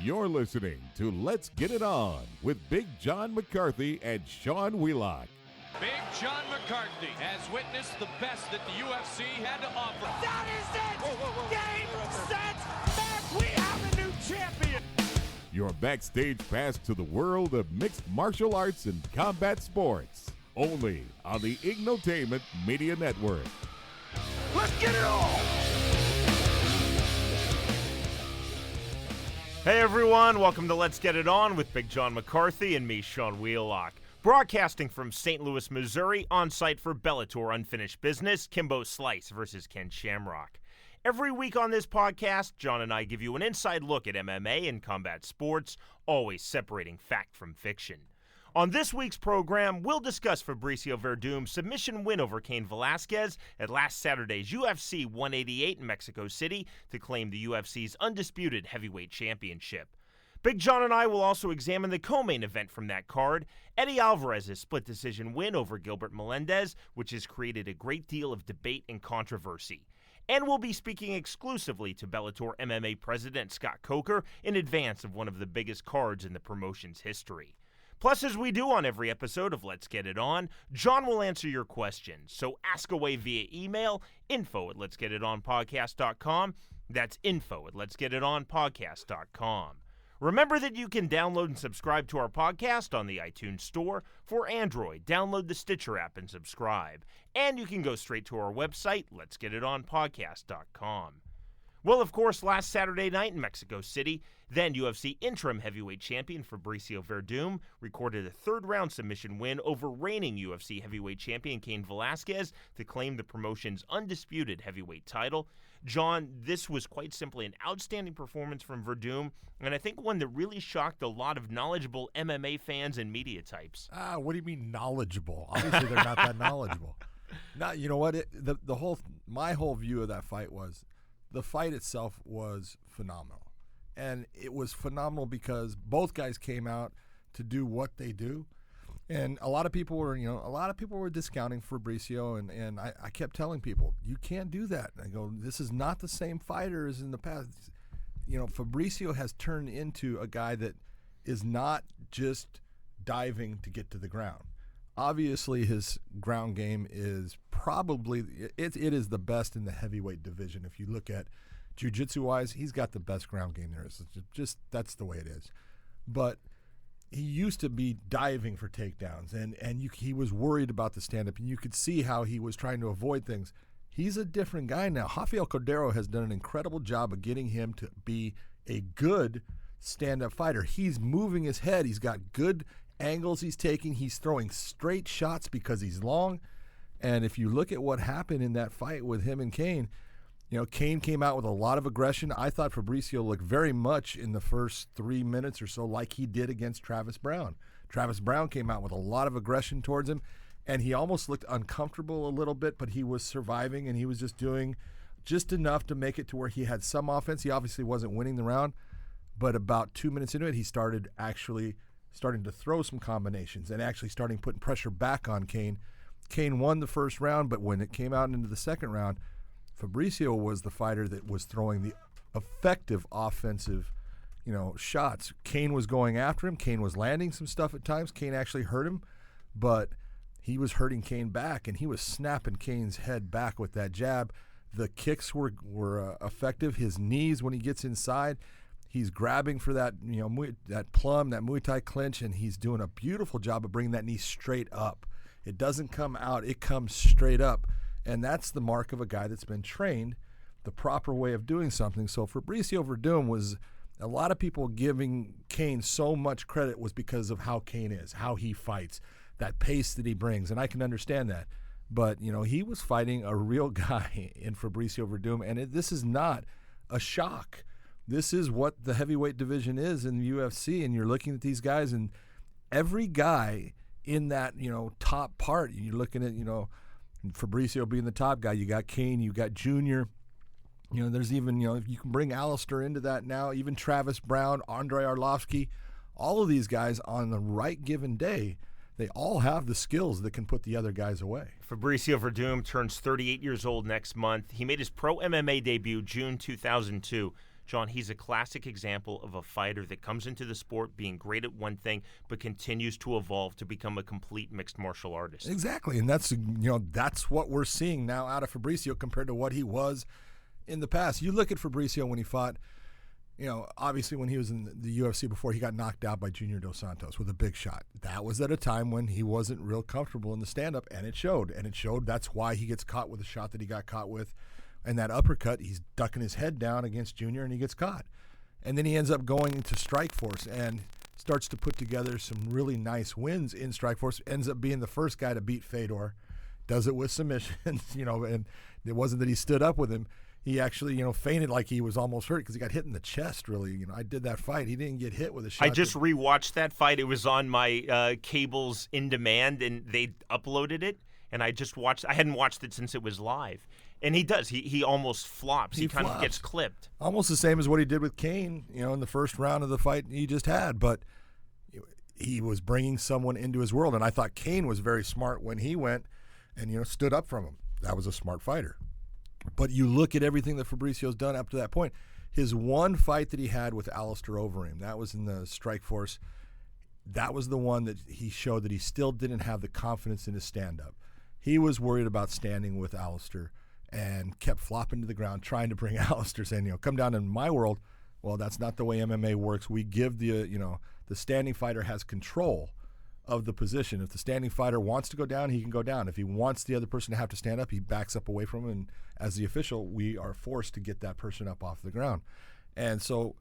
You're listening to Let's Get It On with Big John McCarthy and Sean Wheelock. Big John McCarthy has witnessed the best that the UFC had to offer. That is it! Game, set, match! We have a new champion! Your backstage pass to the world of mixed martial arts and combat sports. Only on the Ignotainment Media Network. Let's get it on! Hey everyone, welcome to Let's Get It On with Big John McCarthy and me, Sean Wheelock. Broadcasting from St. Louis, Missouri, on site for Bellator Unfinished Business, Kimbo Slice versus Ken Shamrock. Every week on this podcast, John and I give you an inside look at MMA and combat sports, always separating fact from fiction. On this week's program, we'll discuss Fabricio Werdum's submission win over Cain Valasquez at last Saturday's UFC 188 in Mexico City to claim the UFC's undisputed heavyweight championship. Big John and I will also examine the co-main event from that card, Eddie Alvarez's split decision win over Gilbert Melendez, which has created a great deal of debate and controversy. And we'll be speaking exclusively to Bellator MMA president Scott Coker in advance of one of the biggest cards in the promotion's history. Plus, as we do on every episode of Let's Get It On, John will answer your questions. So ask away via email, info@letsgetitonpodcast.com. That's info@letsgetitonpodcast.com. Remember that you can download and subscribe to our podcast on the iTunes Store. For Android, download the Stitcher app and subscribe. And you can go straight to our website, letsgetitonpodcast.com. Well, of course, last Saturday night in Mexico City, then UFC interim heavyweight champion Fabricio Werdum recorded a third-round submission win over reigning UFC heavyweight champion Cain Valasquez to claim the promotion's undisputed heavyweight title. John, this was quite simply an outstanding performance from Werdum, and I think one that really shocked a lot of knowledgeable MMA fans and media types. What do you mean knowledgeable? Obviously, they're not that knowledgeable. Now, you know what? My whole view of that fight was the fight itself was phenomenal. And it was phenomenal because both guys came out to do what they do. And a lot of people were discounting Fabricio, and I kept telling people, you can't do that. And I go, this is not the same fighter as in the past. You know, Fabricio has turned into a guy that is not just diving to get to the ground. Obviously, his ground game is probably it is the best in the heavyweight division. If you look at jiu-jitsu wise, he's got the best ground game there is. Just that's the way it is. But he used to be diving for takedowns, and he was worried about the stand-up, and you could see how he was trying to avoid things. He's a different guy now. Rafael Cordero has done an incredible job of getting him to be a good stand-up fighter. He's moving his head. He's got good angles he's taking. He's throwing straight shots because he's long. And if you look at what happened in that fight with him and Cain, you know, Cain came out with a lot of aggression. I thought Fabricio looked very much in the first 3 minutes or so like he did against Travis Brown. Travis Brown came out with a lot of aggression towards him, and he almost looked uncomfortable a little bit, but he was surviving, and he was just doing just enough to make it to where he had some offense. He obviously wasn't winning the round, but about 2 minutes into it, he started starting to throw some combinations and actually starting putting pressure back on Cain. Cain won the first round, but when it came out into the second round, Fabricio was the fighter that was throwing the effective offensive, shots. Cain was going after him. Cain was landing some stuff at times. Cain actually hurt him, but he was hurting Cain back, and he was snapping Cain's head back with that jab. The kicks were effective. His knees, when he gets inside, he's grabbing for that, that plum, that Muay Thai clinch, and he's doing a beautiful job of bringing that knee straight up. It doesn't come out. It comes straight up. And that's the mark of a guy that's been trained the proper way of doing something. So Fabricio Werdum was, a lot of people giving Cain so much credit was because of how Cain is, how he fights, that pace that he brings. And I can understand that. But, he was fighting a real guy in Fabricio Werdum, and this is not a shock. This is what the heavyweight division is in the UFC, and you're looking at these guys, and every guy in that, top part, you're looking at, Fabricio being the top guy. You got Cain, you got Junior. There's even, if you can bring Alistair into that now, even Travis Brown, Andrei Arlovsky, all of these guys on the right given day, they all have the skills that can put the other guys away. Fabricio Werdum turns 38 years old next month. He made his pro MMA debut June 2002. John, he's a classic example of a fighter that comes into the sport being great at one thing, but continues to evolve to become a complete mixed martial artist. Exactly, and that's what we're seeing now out of Fabricio compared to what he was in the past. You look at Fabricio when he fought, obviously when he was in the UFC before he got knocked out by Junior Dos Santos with a big shot. That was at a time when he wasn't real comfortable in the stand-up, and it showed. That's why he gets caught with the shot that he got caught with. And that uppercut, he's ducking his head down against Junior, and he gets caught. And then he ends up going into Strikeforce and starts to put together some really nice wins in Strikeforce. Ends up being the first guy to beat Fedor. Does it with submissions, and it wasn't that he stood up with him. He actually, fainted like he was almost hurt because he got hit in the chest, really. I did that fight. He didn't get hit with a shot. I just rewatched that fight. It was on my cables in demand, and they uploaded it. And I just watched. I hadn't watched it since it was live. And he does. He almost flops. He kind of gets clipped. Almost the same as what he did with Kane, in the first round of the fight he just had. But he was bringing someone into his world. And I thought Kane was very smart when he went and, stood up from him. That was a smart fighter. But you look at everything that Fabricio's done up to that point. His one fight that he had with Alistair Overeem, that was in the Strikeforce. That was the one that he showed that he still didn't have the confidence in his stand-up. He was worried about standing with Alistair and kept flopping to the ground, trying to bring Alistair, saying, come down in my world. Well, that's not the way MMA works. We give the standing fighter has control of the position. If the standing fighter wants to go down, he can go down. If he wants the other person to have to stand up, he backs up away from him. And as the official, we are forced to get that person up off the ground. And so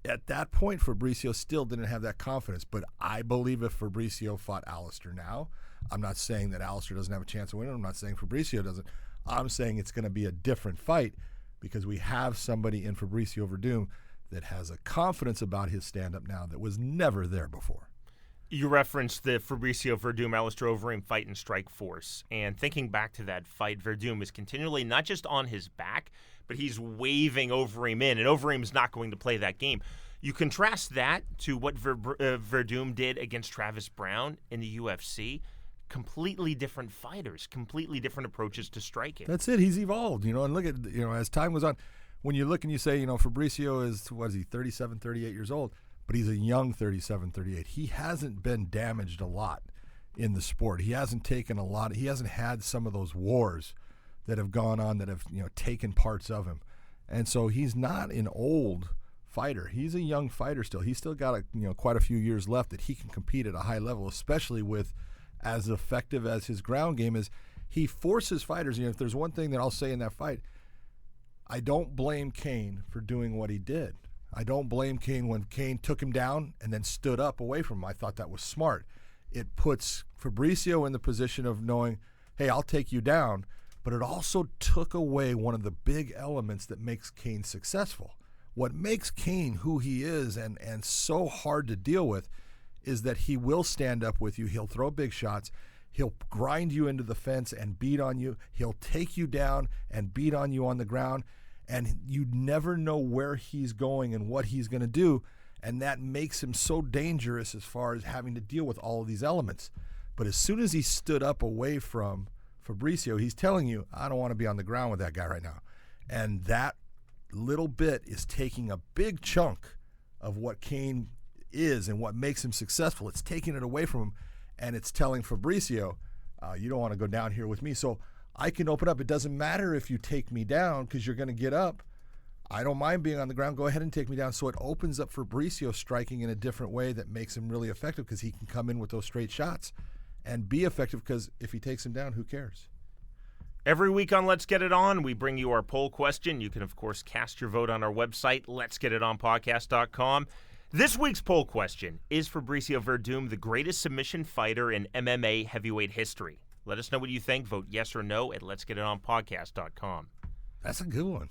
at that point, Fabricio still didn't have that confidence. But I believe if Fabricio fought Alistair now, I'm not saying that Alistair doesn't have a chance of winning. I'm not saying Fabricio doesn't. I'm saying it's going to be a different fight because we have somebody in Fabricio Werdum that has a confidence about his stand-up now that was never there before. You referenced the Fabricio Werdum Alistair Overeem fight in Strikeforce, and thinking back to that fight, Werdum is continually not just on his back, but he's waving Overeem in, and Overeem's not going to play that game. You contrast that to what Werdum did against Travis Brown in the UFC. Completely different fighters, completely different approaches to striking. That's it. He's evolved, and look at, as time goes on, when you look and you say, Fabricio is, 37, 38 years old, but he's a young 37, 38. He hasn't been damaged a lot in the sport. He hasn't taken a lot. He hasn't had some of those wars that have gone on that have, taken parts of him. And so he's not an old fighter. He's a young fighter still. He's still got quite a few years left that he can compete at a high level, especially with as effective as his ground game is. He forces fighters. If there's one thing that I'll say in that fight, I don't blame Kane for doing what he did. I don't blame Kane when Kane took him down and then stood up away from him. I thought that was smart. It puts Fabricio in the position of knowing, hey, I'll take you down, but it also took away one of the big elements that makes Kane successful. What makes Kane who he is and so hard to deal with is that he will stand up with you. He'll throw big shots. He'll grind you into the fence and beat on you. He'll take you down and beat on you on the ground. And you never know where he's going and what he's going to do. And that makes him so dangerous as far as having to deal with all of these elements. But as soon as he stood up away from Fabricio, he's telling you, I don't want to be on the ground with that guy right now. And that little bit is taking a big chunk of what Kane is and what makes him successful. It's taking it away from him, and it's telling Fabricio, you don't want to go down here with me. So I can open up. It doesn't matter if you take me down because you're going to get up. I don't mind being on the ground. Go ahead and take me down. So it opens up Fabricio striking in a different way that makes him really effective because he can come in with those straight shots and be effective because if he takes him down, who cares? Every week on Let's Get It On, we bring you our poll question. You can, of course, cast your vote on our website, letsgetitonpodcast.com. This week's poll question, is Fabricio Werdum the greatest submission fighter in MMA heavyweight history? Let us know what you think. Vote yes or no at letsgetitonpodcast.com. That's a good one.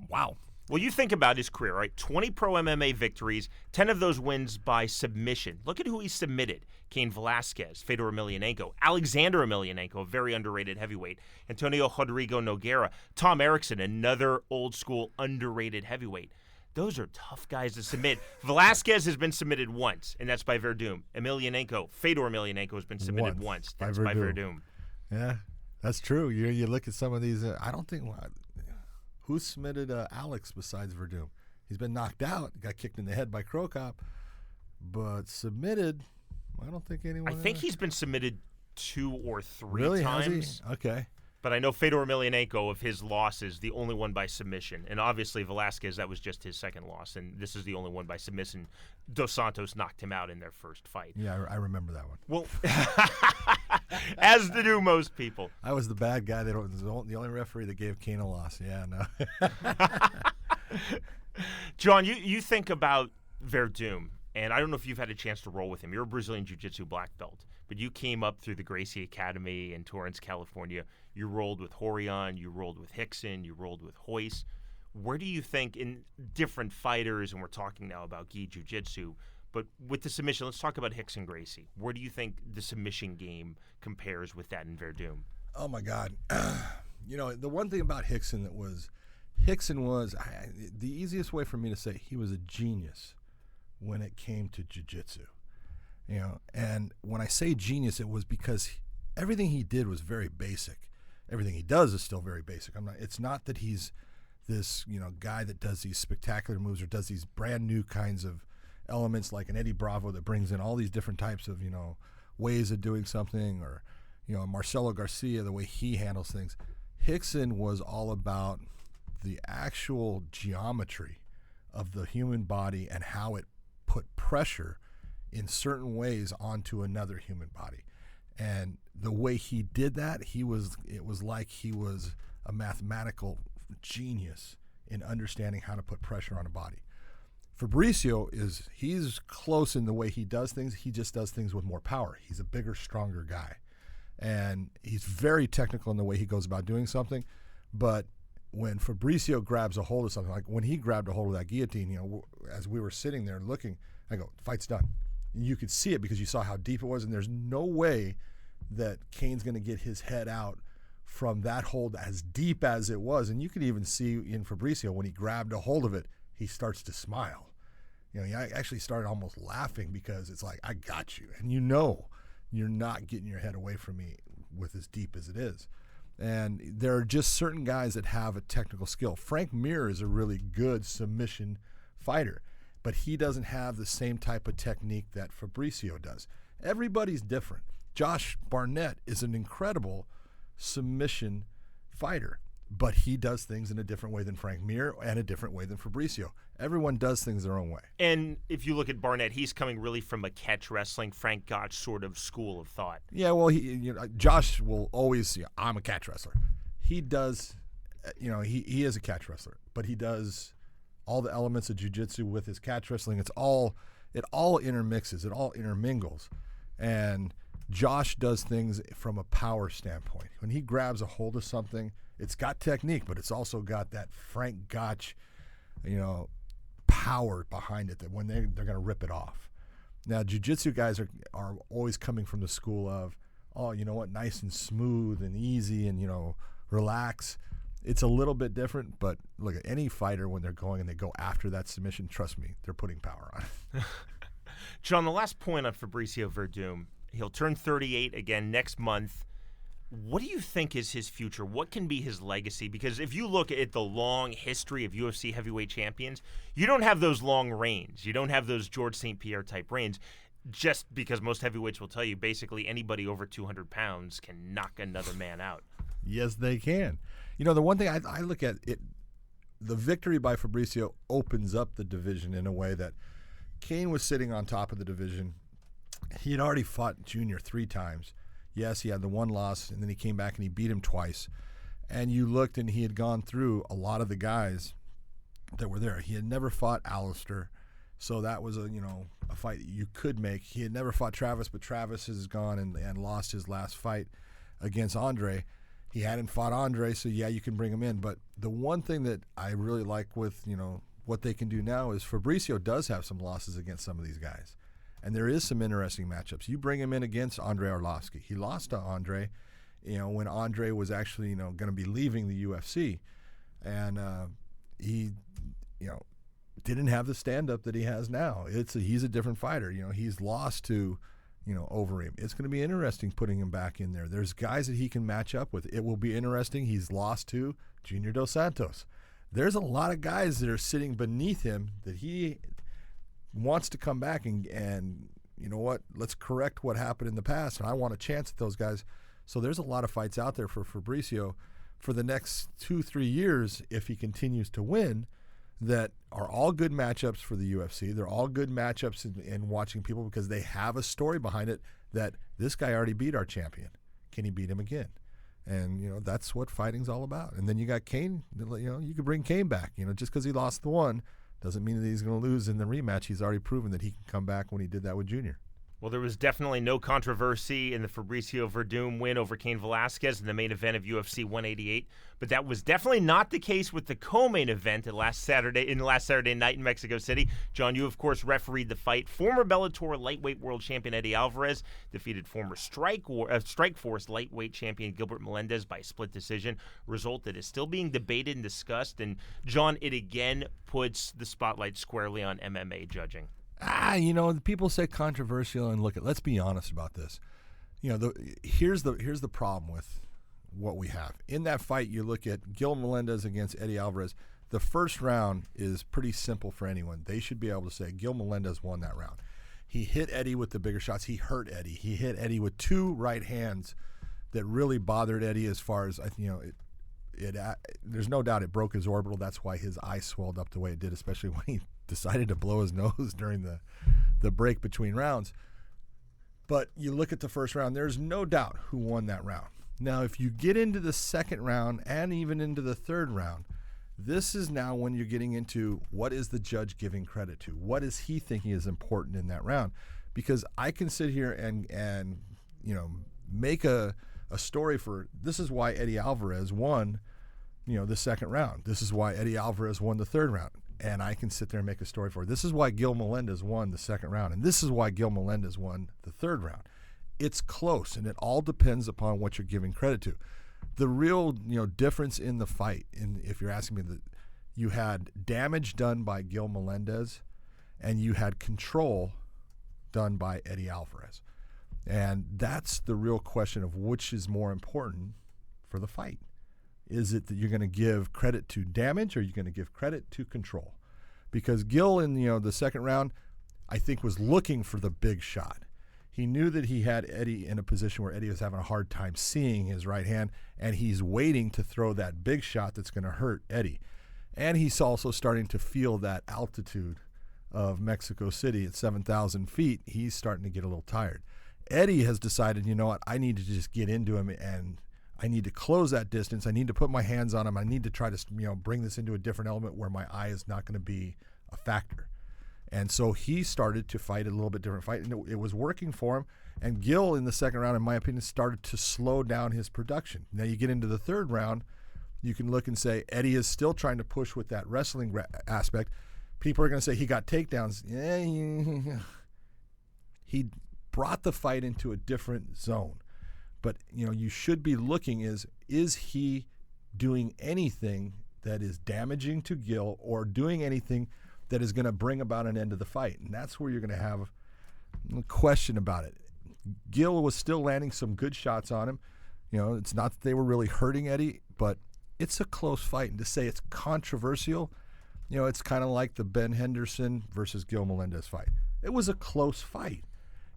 Wow. Well, you think about his career, right? 20 pro MMA victories, 10 of those wins by submission. Look at who he submitted. Cain Velasquez, Fedor Emelianenko, Alexander Emelianenko, a very underrated heavyweight, Antonio Rodrigo Nogueira, Tom Erickson, another old-school underrated heavyweight. Those are tough guys to submit. Velasquez has been submitted once, and that's by Werdum. Fedor Emelianenko has been submitted once. That's by Werdum. Yeah, that's true. You look at some of these. I don't think Who submitted Alex besides Werdum? He's been knocked out, got kicked in the head by Krokop, but submitted, I don't think anyone. I think he's been submitted 2 or 3 really? times. Has he? Okay. But I know Fedor Emelianenko, of his losses, the only one by submission. And obviously Velasquez, that was just his second loss. And this is the only one by submission. Dos Santos knocked him out in their first fight. Yeah, I remember that one. Well, as do most people. I was the bad guy. The only referee that gave Kane a loss. Yeah, no. John, you think about Werdum, and I don't know if you've had a chance to roll with him. You're a Brazilian Jiu-Jitsu black belt, but you came up through the Gracie Academy in Torrance, California. You rolled with Horion, you rolled with Hickson, you rolled with Hoyce. Where do you think, in different fighters, and we're talking now about gi Jiu-Jitsu, but with the submission, let's talk about Hickson Gracie. Where do you think the submission game compares with that in Werdum? Oh, my God. The one thing about Hickson was the easiest way for me to say he was a genius when it came to jiu-jitsu. And when I say genius, it was because everything he did was very basic. Everything he does is still very basic. It's not that he's this, guy that does these spectacular moves or does these brand new kinds of elements like an Eddie Bravo that brings in all these different types of, ways of doing something, or, Marcelo Garcia, the way he handles things. Hickson was all about the actual geometry of the human body and how it put pressure in certain ways onto another human body. And the way he did that, it was like he was a mathematical genius in understanding how to put pressure on a body. Fabricio he's close in the way he does things. He just does things with more power. He's a bigger, stronger guy. And he's very technical in the way he goes about doing something. But when Fabricio grabs a hold of something, like when he grabbed a hold of that guillotine, as we were sitting there looking, I go, fight's done. And you could see it because you saw how deep it was, and there's no way that Kane's going to get his head out from that hold as deep as it was. And you could even see in Fabricio, when he grabbed a hold of it, he starts to smile. He actually started almost laughing because it's like, I got you. And you're not getting your head away from me with as deep as it is. And there are just certain guys that have a technical skill. Frank Mir is a really good submission fighter, but he doesn't have the same type of technique that Fabricio does. Everybody's different. Josh Barnett is an incredible submission fighter, but he does things in a different way than Frank Mir and a different way than Fabricio. Everyone does things their own way. And if you look at Barnett, he's coming really from a catch wrestling, Frank Gotch sort of school of thought. Yeah, well, Josh will always, I'm a catch wrestler. He does, he is a catch wrestler, but he does all the elements of jiu-jitsu with his catch wrestling. It all intermixes, it all intermingles. And Josh does things from a power standpoint. When he grabs a hold of something, it's got technique, but it's also got that Frank Gotch, power behind it, that when they're going to rip it off. Now, jiu-jitsu guys are always coming from the school of, nice and smooth and easy and, relax. It's a little bit different, but look at any fighter when they're going and they go after that submission, trust me, they're putting power on it. John, the last point on Fabricio Werdum, he'll turn 38 again next month. What do you think is his future? What can be his legacy? Because if you look at the long history of UFC heavyweight champions, you don't have those long reigns. You don't have those George St. Pierre type reigns, just because most heavyweights will tell you basically anybody over 200 pounds can knock another man out. Yes, they can. The one thing I look at, the victory by Fabricio opens up the division in a way that Kane was sitting on top of the division. He had already fought Junior 3 times. Yes, he had the one loss, and then he came back and he beat him twice. And you looked, and he had gone through a lot of the guys that were there. He had never fought Alistair, so that was a fight that you could make. He had never fought Travis, but Travis has gone and lost his last fight against Andre. He hadn't fought Andre, so yeah, you can bring him in. But the one thing that I really like with what they can do now is Fabricio does have some losses against some of these guys. And there is some interesting matchups. You bring him in against Andre Arlovsky. He lost to Andre, when Andre was actually, going to be leaving the UFC. And he, didn't have the stand-up that he has now. He's a different fighter. He's lost to, Overeem. It's going to be interesting putting him back in there. There's guys that he can match up with. It will be interesting. He's lost to Junior Dos Santos. there's a lot of guys that are sitting beneath him that he wants to come back and you know what, let's correct what happened in the past, and I want a chance at those guys. So there's a lot of fights out there for Fabricio for the next 2-3 years if he continues to win that are all good matchups for the UFC. They're all good matchups in watching people because they have a story behind it that this guy already beat our champion. Can he beat him again? And, you know, that's what fighting's all about. And then you got Kane. You know, you could bring Kane back. You know, just because he lost the one doesn't mean that he's going to lose in the rematch. He's already proven that he can come back when he did that with Junior. Well, there was definitely no controversy in the Fabricio Werdum win over Cain Velasquez in the main event of UFC 188, but that was definitely not the case with the co-main event last Saturday night in Mexico City. John, you, of course, refereed the fight. Former Bellator lightweight world champion Eddie Alvarez defeated former Strikeforce lightweight champion Gilbert Melendez by split decision, result that is still being debated and discussed. And, John, it again puts the spotlight squarely on MMA judging. You know, people say controversial, and let's be honest about this. You know, here's the problem with what we have. In that fight, you look at Gil Melendez against Eddie Alvarez. The first round is pretty simple for anyone. They should be able to say Gil Melendez won that round. He hit Eddie with the bigger shots. He hurt Eddie. He hit Eddie with 2 right hands that really bothered Eddie as far as, you know, there's no doubt it broke his orbital. That's why his eye swelled up the way it did, especially when he decided to blow his nose during the break between rounds. But you look at the first round, there's no doubt who won that round. Now, if you get into the second round and even into the third round, this is now when you're getting into what is the judge giving credit to? What is he thinking is important in that round? Because I can sit here and you know, make a story for this is why Eddie Alvarez won, you know, the second round. This is why Eddie Alvarez won the third round. And I can sit there and make a story for it. This is why Gil Melendez won the second round. And this is why Gil Melendez won the third round. It's close, and it all depends upon what you're giving credit to. The real, you know, difference in the fight, if you're asking me, you had damage done by Gil Melendez, and you had control done by Eddie Alvarez. And that's the real question of which is more important for the fight. Is it that you're going to give credit to damage, or are you going to give credit to control? Because Gil in the second round, I think, was looking for the big shot. He knew that he had Eddie in a position where Eddie was having a hard time seeing his right hand, and he's waiting to throw that big shot that's going to hurt Eddie. And he's also starting to feel that altitude of Mexico City at 7,000 feet. He's starting to get a little tired. Eddie has decided, you know what, I need to just get into him, and I need to close that distance. I need to put my hands on him. I need to try to, you know, bring this into a different element where my eye is not going to be a factor. And so he started to fight a little bit different fight, and it was working for him. And Gil, in the second round, in my opinion, started to slow down his production. Now you get into the third round, you can look and say Eddie is still trying to push with that wrestling aspect. People are going to say he got takedowns. He brought the fight into a different zone. But, you know, you should be looking is he doing anything that is damaging to Gil or doing anything that is going to bring about an end to the fight? And that's where you're going to have a question about it. Gil was still landing some good shots on him. You know, it's not that they were really hurting Eddie, but it's a close fight. And to say it's controversial, you know, it's kind of like the Ben Henderson versus Gil Melendez fight. It was a close fight.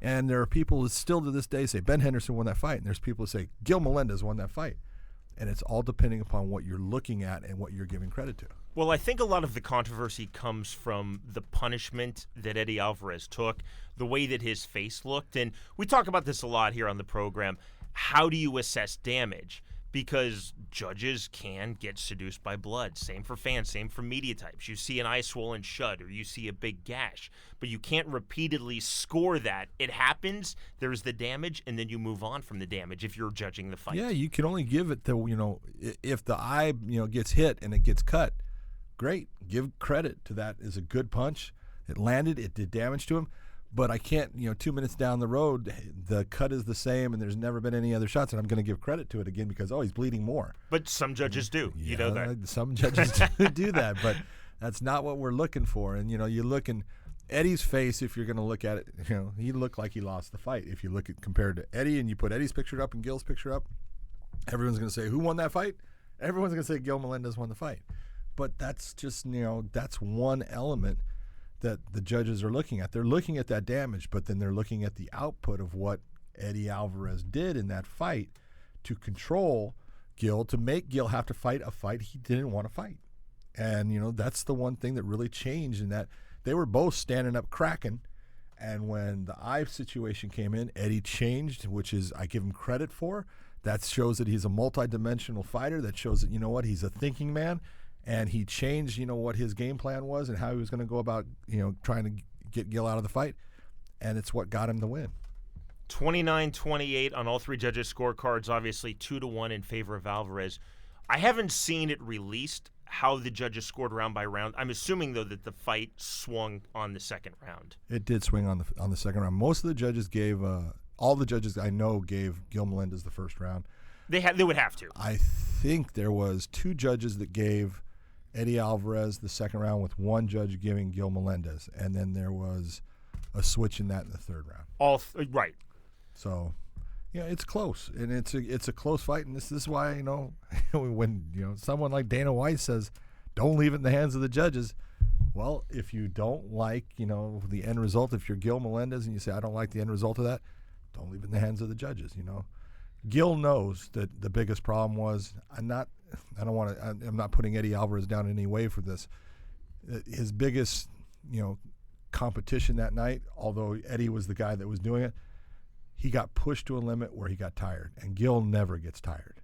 And there are people that still to this day say Ben Henderson won that fight, and there's people that say Gil Melendez won that fight. And it's all depending upon what you're looking at and what you're giving credit to. Well, I think a lot of the controversy comes from the punishment that Eddie Alvarez took, the way that his face looked. And we talk about this a lot here on the program. How do you assess damage? Because judges can get seduced by blood. Same for fans, same for media types. You see an eye swollen shut or you see a big gash, but you can't repeatedly score that. It happens, there's the damage, and then you move on from the damage if you're judging the fight. Yeah, you can only give it to, you know, if the eye, you know, gets hit and it gets cut, great. Give credit to that as a good punch. It landed, it did damage to him. But I can't, you know, 2 minutes down the road, the cut is the same and there's never been any other shots, and I'm going to give credit to it again because, he's bleeding more. But some judges do. Yeah, you know that. Some judges do that, but that's not what we're looking for. And, you know, you look in Eddie's face, if you're going to look at it, you know, he looked like he lost the fight. If you look at compared to Eddie and you put Eddie's picture up and Gil's picture up, everyone's going to say, who won that fight? Everyone's going to say Gil Melendez won the fight. But that's just, that's one element that the judges are looking at. They're looking at that damage, but then they're looking at the output of what Eddie Alvarez did in that fight to control Gil, to make Gil have to fight a fight he didn't want to fight. And, that's the one thing that really changed in that they were both standing up cracking. And when the eye situation came in, Eddie changed, which is I give him credit for. That shows that he's a multidimensional fighter. That shows that, he's a thinking man. And he changed, what his game plan was and how he was going to go about, trying to get Gil out of the fight. And it's what got him the win. 29-28 on all three judges' scorecards, obviously 2-1 in favor of Alvarez. I haven't seen it released how the judges scored round by round. I'm assuming, though, that the fight swung on the second round. It did swing on the second round. Most of the judges gave, all the judges I know gave Gil Melendez the first round. They would have to. I think there was 2 judges that gave Eddie Alvarez the second round, with one judge giving Gil Melendez, and then there was a switch in that in the third round. Right. So, it's close, and it's a close fight, and this is why when someone like Dana White says, "Don't leave it in the hands of the judges." Well, if you don't like the end result, if you're Gil Melendez and you say, "I don't like the end result of that," don't leave it in the hands of the judges. Gil knows that the biggest problem was I'm not putting Eddie Alvarez down in any way for this. His biggest, competition that night, although Eddie was the guy that was doing it, he got pushed to a limit where he got tired, and Gil never gets tired.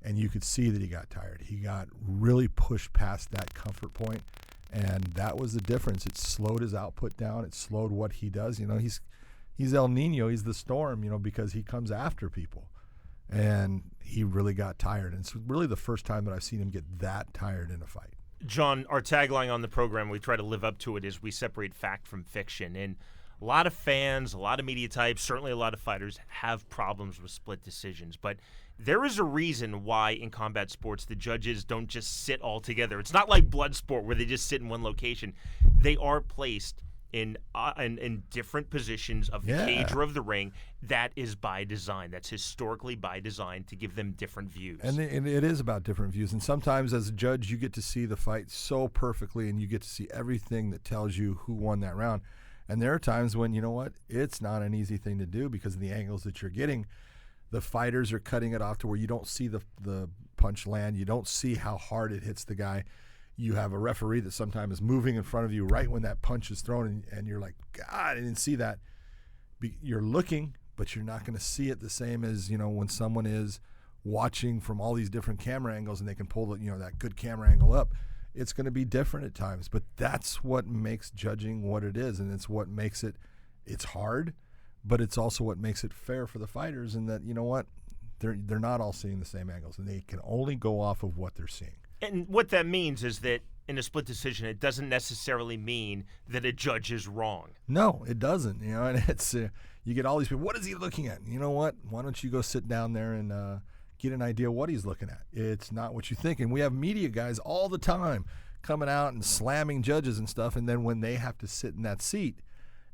And you could see that he got tired. He got really pushed past that comfort point, and that was the difference. It slowed his output down. It slowed what he does. He's El Nino. He's the storm, because he comes after people. And he really got tired. And it's really the first time that I've seen him get that tired in a fight. John, our tagline on the program, we try to live up to it, is we separate fact from fiction. And a lot of fans, a lot of media types, certainly a lot of fighters have problems with split decisions. But there is a reason why in combat sports the judges don't just sit all together. It's not like blood sport where they just sit in one location. They are placed in different positions of the cage or of the ring. That is by design. That's historically by design to give them different views. And it is about different views. And sometimes as a judge, you get to see the fight so perfectly, and you get to see everything that tells you who won that round. And there are times when, it's not an easy thing to do because of the angles that you're getting. The fighters are cutting it off to where you don't see the punch land. You don't see how hard it hits the guy. You have a referee that sometimes is moving in front of you right when that punch is thrown, and you're like, God, I didn't see that. You're looking, but you're not going to see it the same as, when someone is watching from all these different camera angles and they can pull that good camera angle up. It's going to be different at times, but that's what makes judging what it is, and it's what makes it's hard, but it's also what makes it fair for the fighters, and that, they're not all seeing the same angles, and they can only go off of what they're seeing. And what that means is that in a split decision, it doesn't necessarily mean that a judge is wrong. No, it doesn't. And it's you get all these people. What is he looking at? You know what? Why don't you go sit down there and get an idea what he's looking at? It's not what you think. And we have media guys all the time coming out and slamming judges and stuff. And then when they have to sit in that seat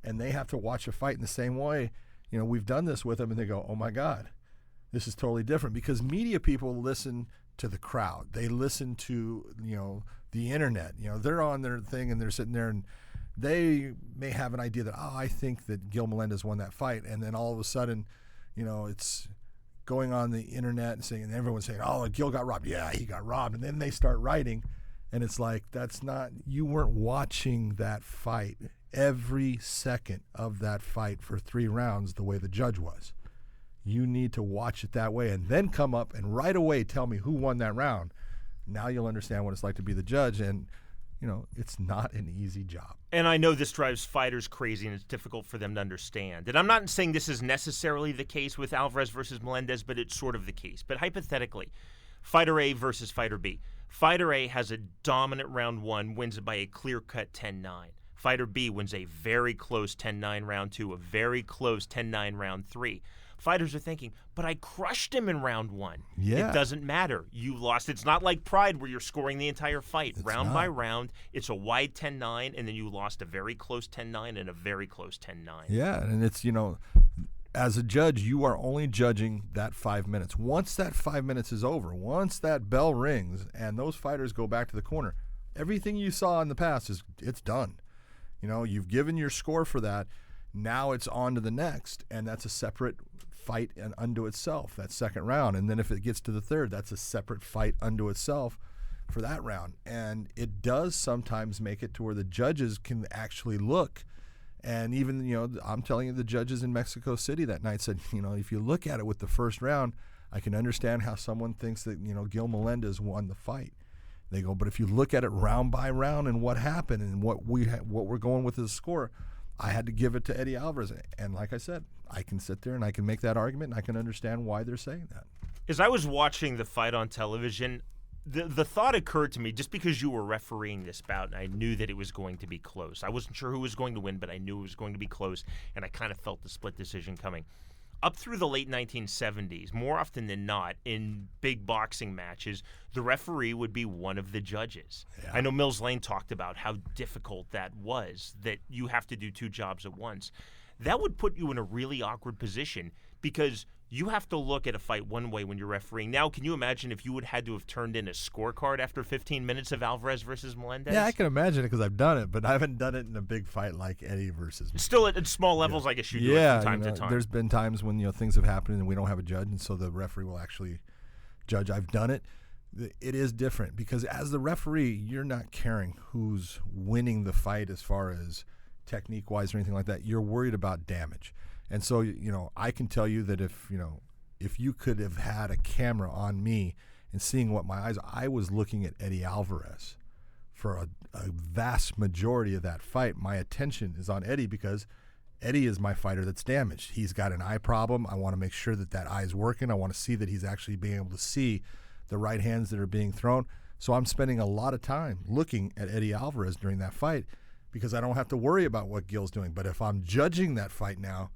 and they have to watch a fight in the same way, we've done this with them, and they go, "Oh my God, this is totally different," because media people listen to the crowd. They listen to, the internet. They're on their thing and they're sitting there and they may have an idea that, I think that Gil Melendez won that fight. And then all of a sudden, it's going on the internet and everyone's saying, "Oh, Gil got robbed." Yeah, he got robbed. And then they start writing, and it's like, you weren't watching that fight every second of that fight for 3 rounds the way the judge was. You need to watch it that way and then come up and right away tell me who won that round. Now you'll understand what it's like to be the judge, and, it's not an easy job. And I know this drives fighters crazy, and it's difficult for them to understand. And I'm not saying this is necessarily the case with Alvarez versus Melendez, but it's sort of the case. But hypothetically, Fighter A versus Fighter B. Fighter A has a dominant round 1, wins it by a clear-cut 10-9. Fighter B wins a very close 10-9 round 2, a very close 10-9 round 3. Fighters are thinking, but I crushed him in round 1. Yeah. It doesn't matter. You lost. It's not like Pride where you're scoring the entire fight. It's round not. by round, it's a wide 10-9, and then you lost a very close 10-9 and a very close 10-9. Yeah, and it's, as a judge, you are only judging that 5 minutes. Once that 5 minutes is over, once that bell rings and those fighters go back to the corner, Everything you saw in the past it's done. You've given your score for that. Now it's on to the next, and that's a separate fight and unto itself, that second round. And then if it gets to the third, that's a separate fight unto itself for that round. And it does sometimes make it to where the judges can actually look. And even, I'm telling you, the judges in Mexico City that night said, if you look at it with the first round, I can understand how someone thinks that, Gil Melendez won the fight. They go, but if you look at it round by round and what happened and what we're going with as a score, I had to give it to Eddie Alvarez. And like I said, I can sit there and I can make that argument and I can understand why they're saying that. As I was watching the fight on television, the thought occurred to me, just because you were refereeing this bout and I knew that it was going to be close. I wasn't sure who was going to win, but I knew it was going to be close, and I kind of felt the split decision coming. Up through the late 1970s, more often than not, in big boxing matches, the referee would be one of the judges. Yeah. I know Mills Lane talked about how difficult that was, that you have to do two jobs at once. That would put you in a really awkward position because you have to look at a fight one way when you're refereeing. Now, can you imagine if you would had to have turned in a scorecard after 15 minutes of Alvarez versus Melendez? Yeah, I can imagine it because I've done it, but I haven't done it in a big fight like Eddie versus. Still at small levels, I guess you do it from time to time. There's been times when things have happened and we don't have a judge, and so the referee will actually judge. I've done it. It is different because as the referee, you're not caring who's winning the fight as far as technique-wise or anything like that. You're worried about damage. And so, I can tell you that if you could have had a camera on me and seeing what my eyes, I was looking at Eddie Alvarez for a vast majority of that fight. My attention is on Eddie because Eddie is my fighter that's damaged. He's got an eye problem. I want to make sure that eye is working. I want to see that he's actually being able to see the right hands that are being thrown. So I'm spending a lot of time looking at Eddie Alvarez during that fight because I don't have to worry about what Gil's doing. But if I'm judging that fight now,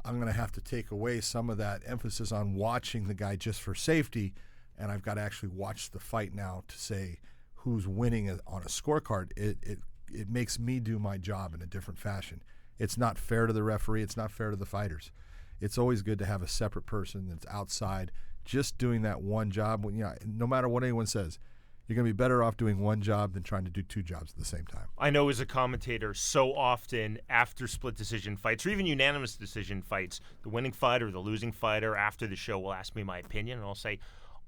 I'm going to have to take away some of that emphasis on watching the guy just for safety, and I've got to actually watch the fight now to say who's winning on a scorecard. It makes me do my job in a different fashion. It's not fair to the referee. It's not fair to the fighters. It's always good to have a separate person that's outside just doing that one job. No matter what anyone says, you're going to be better off doing one job than trying to do two jobs at the same time. I know as a commentator, so often after split decision fights or even unanimous decision fights, the winning fighter or the losing fighter after the show will ask me my opinion, and I'll say,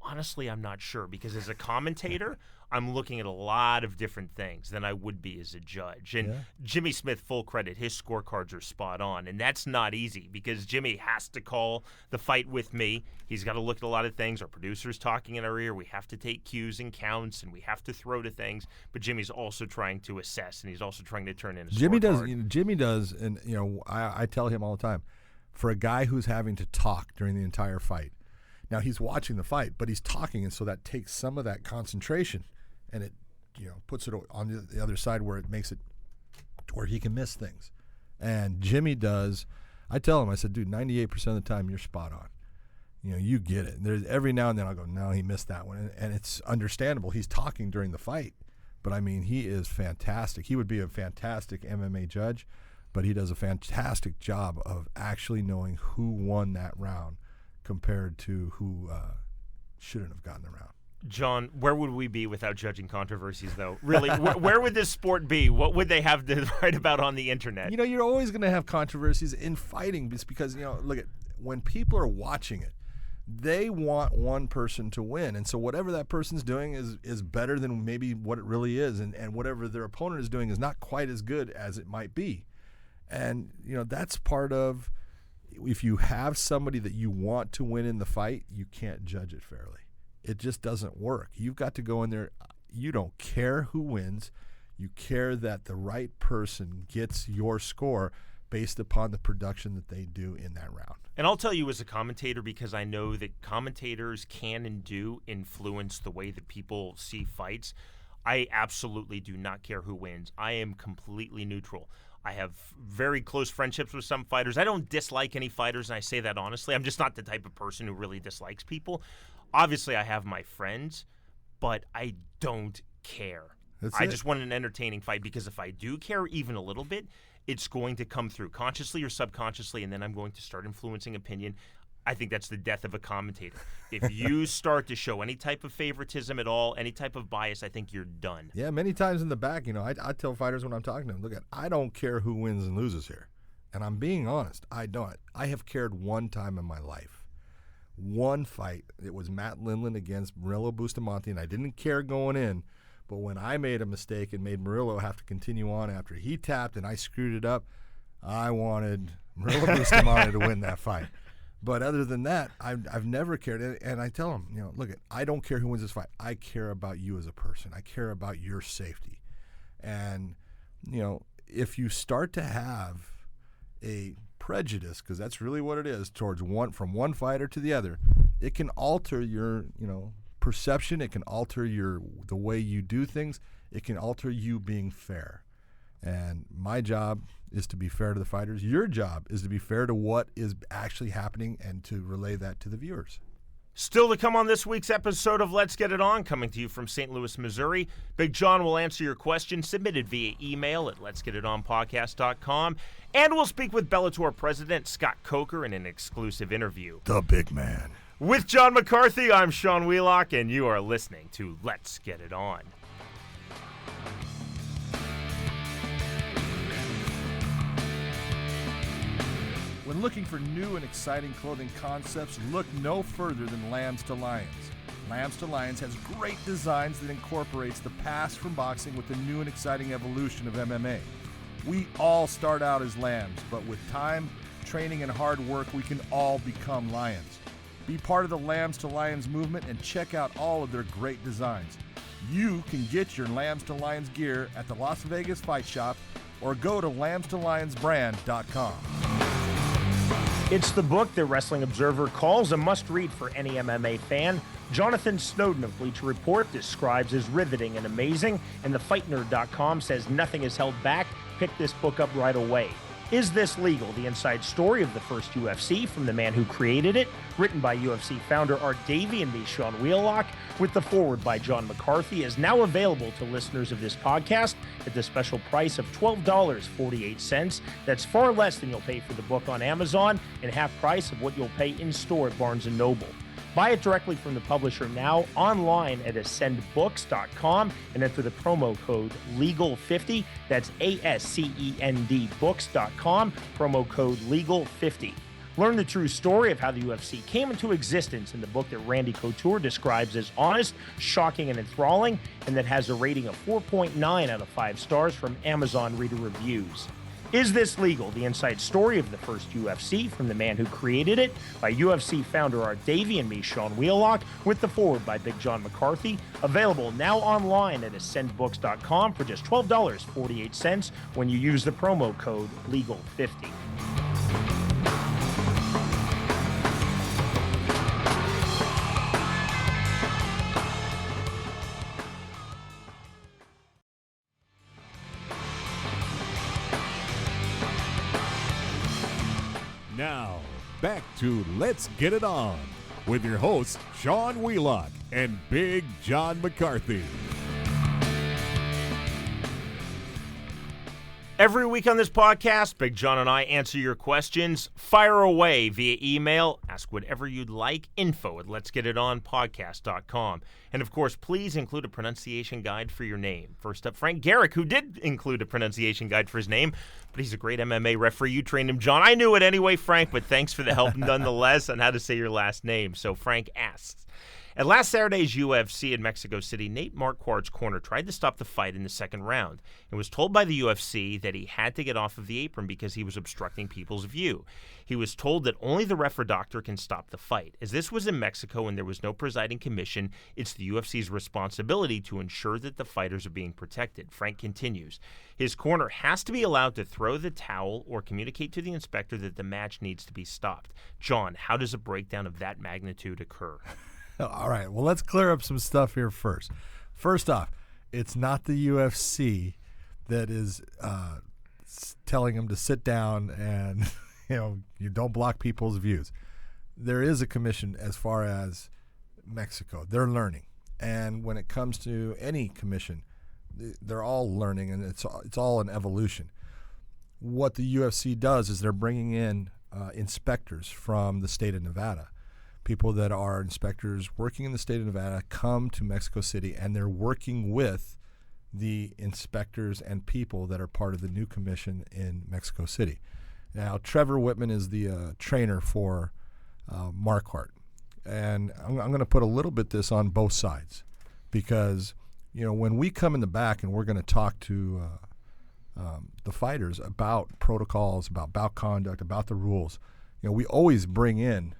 honestly, I'm not sure, because as a commentator, I'm looking at a lot of different things than I would be as a judge. And Jimmy Smith, full credit, his scorecards are spot on. And that's not easy because Jimmy has to call the fight with me. He's got to look at a lot of things. Our producer's talking in our ear. We have to take cues and counts, and we have to throw to things. But Jimmy's also trying to assess, and he's also trying to turn in a scorecard. Jimmy does, and I tell him all the time, for a guy who's having to talk during the entire fight, now he's watching the fight, but he's talking, and so that takes some of that concentration, and it, puts it on the other side where it makes it to where he can miss things. And Jimmy does. I tell him, I said, dude, 98% of the time you're spot on. You get it. There's every now and then I'll go, no, he missed that one, and it's understandable. He's talking during the fight, but I mean, he is fantastic. He would be a fantastic MMA judge, but he does a fantastic job of actually knowing who won that round compared to who shouldn't have gotten the round. John, where would we be without judging controversies, though? Really, where would this sport be? What would they have to write about on the internet? You're always going to have controversies in fighting just because, look at when people are watching it, they want one person to win. And so whatever that person's doing is better than maybe what it really is. And whatever their opponent is doing is not quite as good as it might be. And, that's part of, if you have somebody that you want to win in the fight, you can't judge it fairly. It just doesn't work. You've got to go in there. You don't care who wins. You care that the right person gets your score based upon the production that they do in that round. And I'll tell you as a commentator, because I know that commentators can and do influence the way that people see fights, I absolutely do not care who wins. I am completely neutral. I have very close friendships with some fighters. I don't dislike any fighters, and I say that honestly. I'm just not the type of person who really dislikes people. Obviously, I have my friends, but I don't care. I just want an entertaining fight, because if I do care even a little bit, it's going to come through consciously or subconsciously, and then I'm going to start influencing opinion. I think that's the death of a commentator. If you start to show any type of favoritism at all, any type of bias, I think you're done. Yeah, many times in the back, I tell fighters when I'm talking to them, look, I don't care who wins and loses here. And I'm being honest, I don't. I have cared one time in my life. One fight. It was Matt Lindland against Murillo Bustamante, and I didn't care going in. But when I made a mistake and made Murillo have to continue on after he tapped and I screwed it up, I wanted Murillo Bustamante to win that fight. But other than that, I've never cared. And I tell him, look, I don't care who wins this fight. I care about you as a person. I care about your safety. And, if you start to have a prejudice, because that's really what it is, towards from one fighter to the other, it can alter your, perception. It can alter the way you do things. It can alter you being fair. And my job is to be fair to the fighters. Your job is to be fair to what is actually happening and to relay that to the viewers. Still to come on this week's episode of Let's Get It On, coming to you from St. Louis, Missouri. Big John will answer your questions submitted via email at letsgetitonpodcast.com. And we'll speak with Bellator President Scott Coker in an exclusive interview. The big man. With John McCarthy, I'm Sean Wheelock, and you are listening to Let's Get It On. When looking for new and exciting clothing concepts, look no further than Lambs to Lions. Lambs to Lions has great designs that incorporates the past from boxing with the new and exciting evolution of MMA. We all start out as lambs, but with time, training, and hard work, we can all become lions. Be part of the Lambs to Lions movement and check out all of their great designs. You can get your Lambs to Lions gear at the Las Vegas Fight Shop or go to lambstolionsbrand.com. It's the book that Wrestling Observer calls a must-read for any MMA fan. Jonathan Snowden of Bleacher Report describes as riveting and amazing, and TheFightNerd.com says nothing is held back. Pick this book up right away. Is This Legal? The inside story of the first UFC from the man who created it, written by UFC founder Art Davie and me, Sean Wheelock, with the foreword by John McCarthy, is now available to listeners of this podcast at the special price of $12.48. That's far less than you'll pay for the book on Amazon and half price of what you'll pay in store at Barnes & Noble. Buy it directly from the publisher now online at ascendbooks.com and enter the promo code LEGAL50. That's ASCEND books.com, promo code LEGAL50. Learn the true story of how the UFC came into existence in the book that Randy Couture describes as honest, shocking, and enthralling, and that has a rating of 4.9 out of 5 stars from Amazon Reader Reviews. Is This Legal? The inside story of the first UFC from the man who created it, by UFC founder Art Davie and me, Sean Wheelock, with the foreword by Big John McCarthy. Available now online at ascendbooks.com for just $12.48 when you use the promo code LEGAL50. Now, back to Let's Get It On with your hosts, Sean Wheelock and Big John McCarthy. Every week on this podcast, Big John and I answer your questions. Fire away via email. Ask whatever you'd like. Info at letsgetitonpodcast.com. And of course, please include a pronunciation guide for your name. First up, Frank Garrick, who did include a pronunciation guide for his name, but he's a great MMA referee. You trained him, John. I knew it anyway, Frank, but thanks for the help nonetheless on how to say your last name. So Frank asks, at last Saturday's UFC in Mexico City, Nate Marquardt's corner tried to stop the fight in the second round and was told by the UFC that he had to get off of the apron because he was obstructing people's view. He was told that only the ref or doctor can stop the fight. As this was in Mexico and there was no presiding commission, it's the UFC's responsibility to ensure that the fighters are being protected. Frank continues, his corner has to be allowed to throw the towel or communicate to the inspector that the match needs to be stopped. John, how does a breakdown of that magnitude occur? All right, well, let's clear up some stuff here first. First off, it's not the UFC that is telling them to sit down and, you don't block people's views. There is a commission as far as Mexico. They're learning. And when it comes to any commission, they're all learning, and it's all an evolution. What the UFC does is they're bringing in inspectors from the state of Nevada. People that are inspectors working in the state of Nevada come to Mexico City, and they're working with the inspectors and people that are part of the new commission in Mexico City. Now, Trevor Whitman is the trainer for Marquardt. And I'm going to put a little bit this on both sides because, when we come in the back and we're going to talk to the fighters about protocols, about bout conduct, about the rules, we always bring in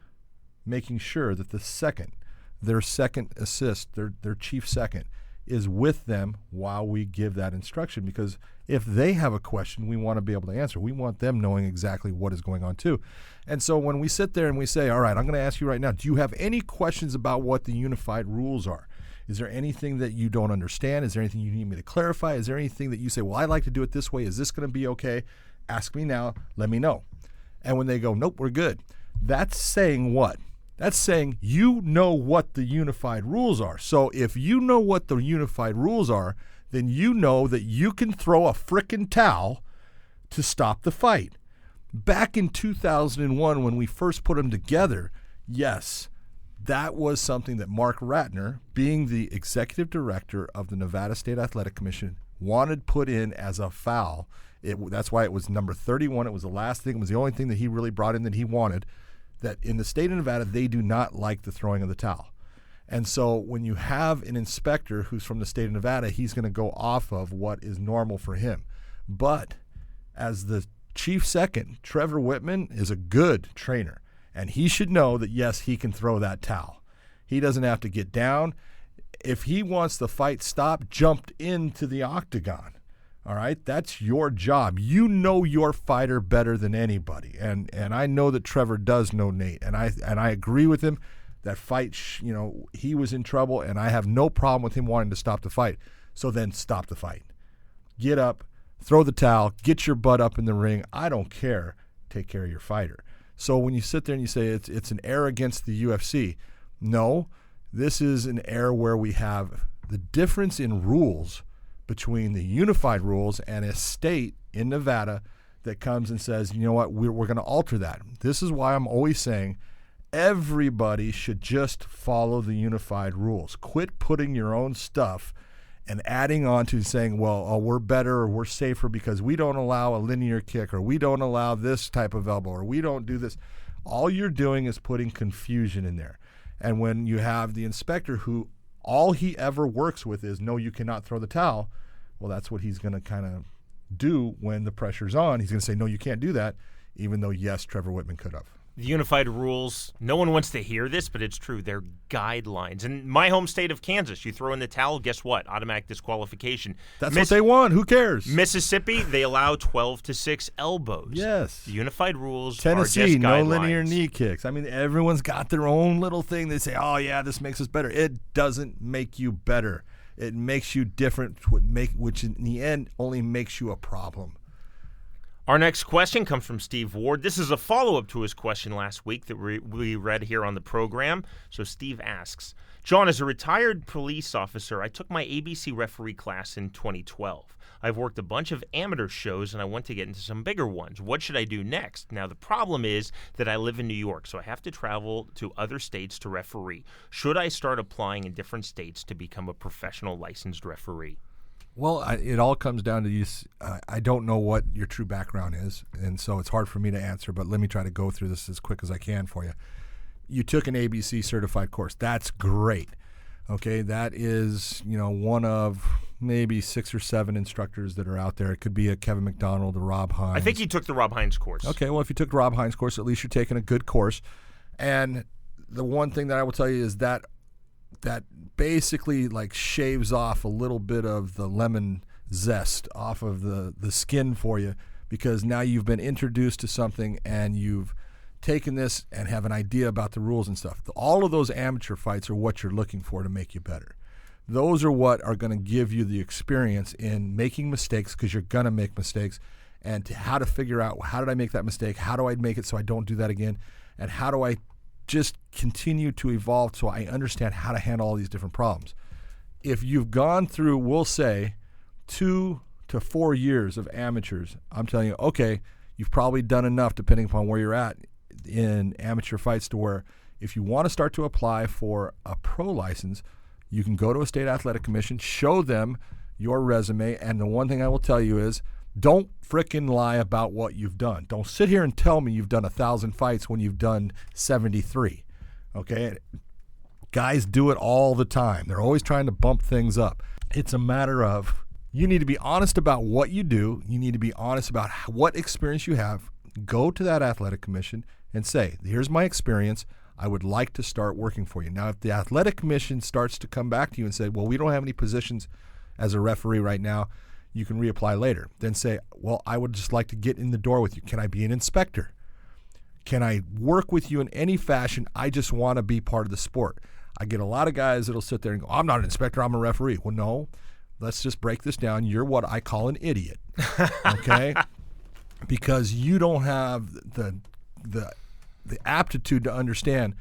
making sure that their second assist, their chief second, is with them while we give that instruction, because if they have a question, we want to be able to answer. We want them knowing exactly what is going on too. And so when we sit there and we say, all right, I'm going to ask you right now, do you have any questions about what the unified rules are? Is there anything that you don't understand? Is there anything you need me to clarify? Is there anything that you say, well, I like to do it this way. Is this going to be okay? Ask me now. Let me know. And when they go, nope, we're good. That's saying what? That's saying you know what the unified rules are. So if you know what the unified rules are, then you know that you can throw a frickin' towel to stop the fight. Back in 2001, when we first put them together, yes, that was something that Mark Ratner, being the executive director of the Nevada State Athletic Commission, wanted put in as a foul. That's why it was number 31. It was the last thing. It was the only thing that he really brought in that he wanted. That in the state of Nevada, they do not like the throwing of the towel. And so when you have an inspector who's from the state of Nevada, he's going to go off of what is normal for him. But as the chief second, Trevor Whitman is a good trainer, and he should know that, yes, he can throw that towel. He doesn't have to get down. If he wants the fight stopped, jumped into the octagon. All right, that's your job. You know your fighter better than anybody, and I know that Trevor does know Nate, and I agree with him. That fight, he was in trouble, and I have no problem with him wanting to stop the fight. So then stop the fight. Get up, throw the towel, get your butt up in the ring. I don't care. Take care of your fighter. So when you sit there and you say it's an error against the UFC, no, this is an error where we have the difference in rules between the unified rules and a state in Nevada that comes and says, you know what, we're going to alter that. This is why I'm always saying everybody should just follow the unified rules. Quit putting your own stuff and adding on to saying, well, we're better or we're safer because we don't allow a linear kick or we don't allow this type of elbow or we don't do this. All you're doing is putting confusion in there. And when you have the inspector who all he ever works with is, no, you cannot throw the towel, well, that's what he's going to kind of do when the pressure's on. He's going to say, no, you can't do that, even though, yes, Trevor Whitman could have. The unified rules, no one wants to hear this, but it's true. They're guidelines. In my home state of Kansas, you throw in the towel, guess what? Automatic disqualification. That's what they want. Who cares? Mississippi, they allow 12 to 6 elbows. Yes. The unified rules Tennessee, are just no guidelines. linear knee kicks. I mean, everyone's got their own little thing. They say, oh, yeah, this makes us better. It doesn't make you better. It makes you different, which in the end only makes you a problem. Our next question comes from Steve Ward. This is a follow-up to his question last week that we read here on the program. So Steve asks, John, as a retired police officer, I took my ABC referee class in 2012. I've worked a bunch of amateur shows, and I want to get into some bigger ones. What should I do next? Now, the problem is that I live in New York, so I have to travel to other states to referee. Should I start applying in different states to become a professional licensed referee? Well, it all comes down to you. I don't know what your true background is, and so it's hard for me to answer, but let me try to go through this as quick as I can for you. You took an ABC certified course. That's great. Okay, that is, one of maybe 6 or 7 instructors that are out there. It could be a Kevin McDonald, a Rob Hines. I think he took the Rob Hines course. Okay, well, if you took the Rob Hines course, at least you're taking a good course. And the one thing that I will tell you is that basically like shaves off a little bit of the lemon zest off of the skin for you, because now you've been introduced to something and you've taken this and have an idea about the rules and stuff. All of those amateur fights are what you're looking for to make you better. Those are what are going to give you the experience in making mistakes, because you're going to make mistakes, and how to figure out, how did I make that mistake? How do I make it so I don't do that again? And how do I just continue to evolve so I understand how to handle all these different problems? If you've gone through, we'll say, 2 to 4 years of amateurs, I'm telling you, okay, you've probably done enough, depending upon where you're at in amateur fights, to where if you want to start to apply for a pro license, you can go to a state athletic commission, show them your resume, and the one thing I will tell you is don't frickin' lie about what you've done. Don't sit here and tell me you've done 1,000 fights when you've done 73, okay? Guys do it all the time. They're always trying to bump things up. It's a matter of you need to be honest about what you do. You need to be honest about what experience you have. Go to that athletic commission and say, here's my experience. I would like to start working for you. Now, if the athletic commission starts to come back to you and say, well, we don't have any positions as a referee right now, you can reapply later. Then say, well, I would just like to get in the door with you. Can I be an inspector? Can I work with you in any fashion? I just want to be part of the sport. I get a lot of guys that'll sit there and go, I'm not an inspector, I'm a referee. Well, no, let's just break this down. You're what I call an idiot, okay? Because you don't have the aptitude to understand.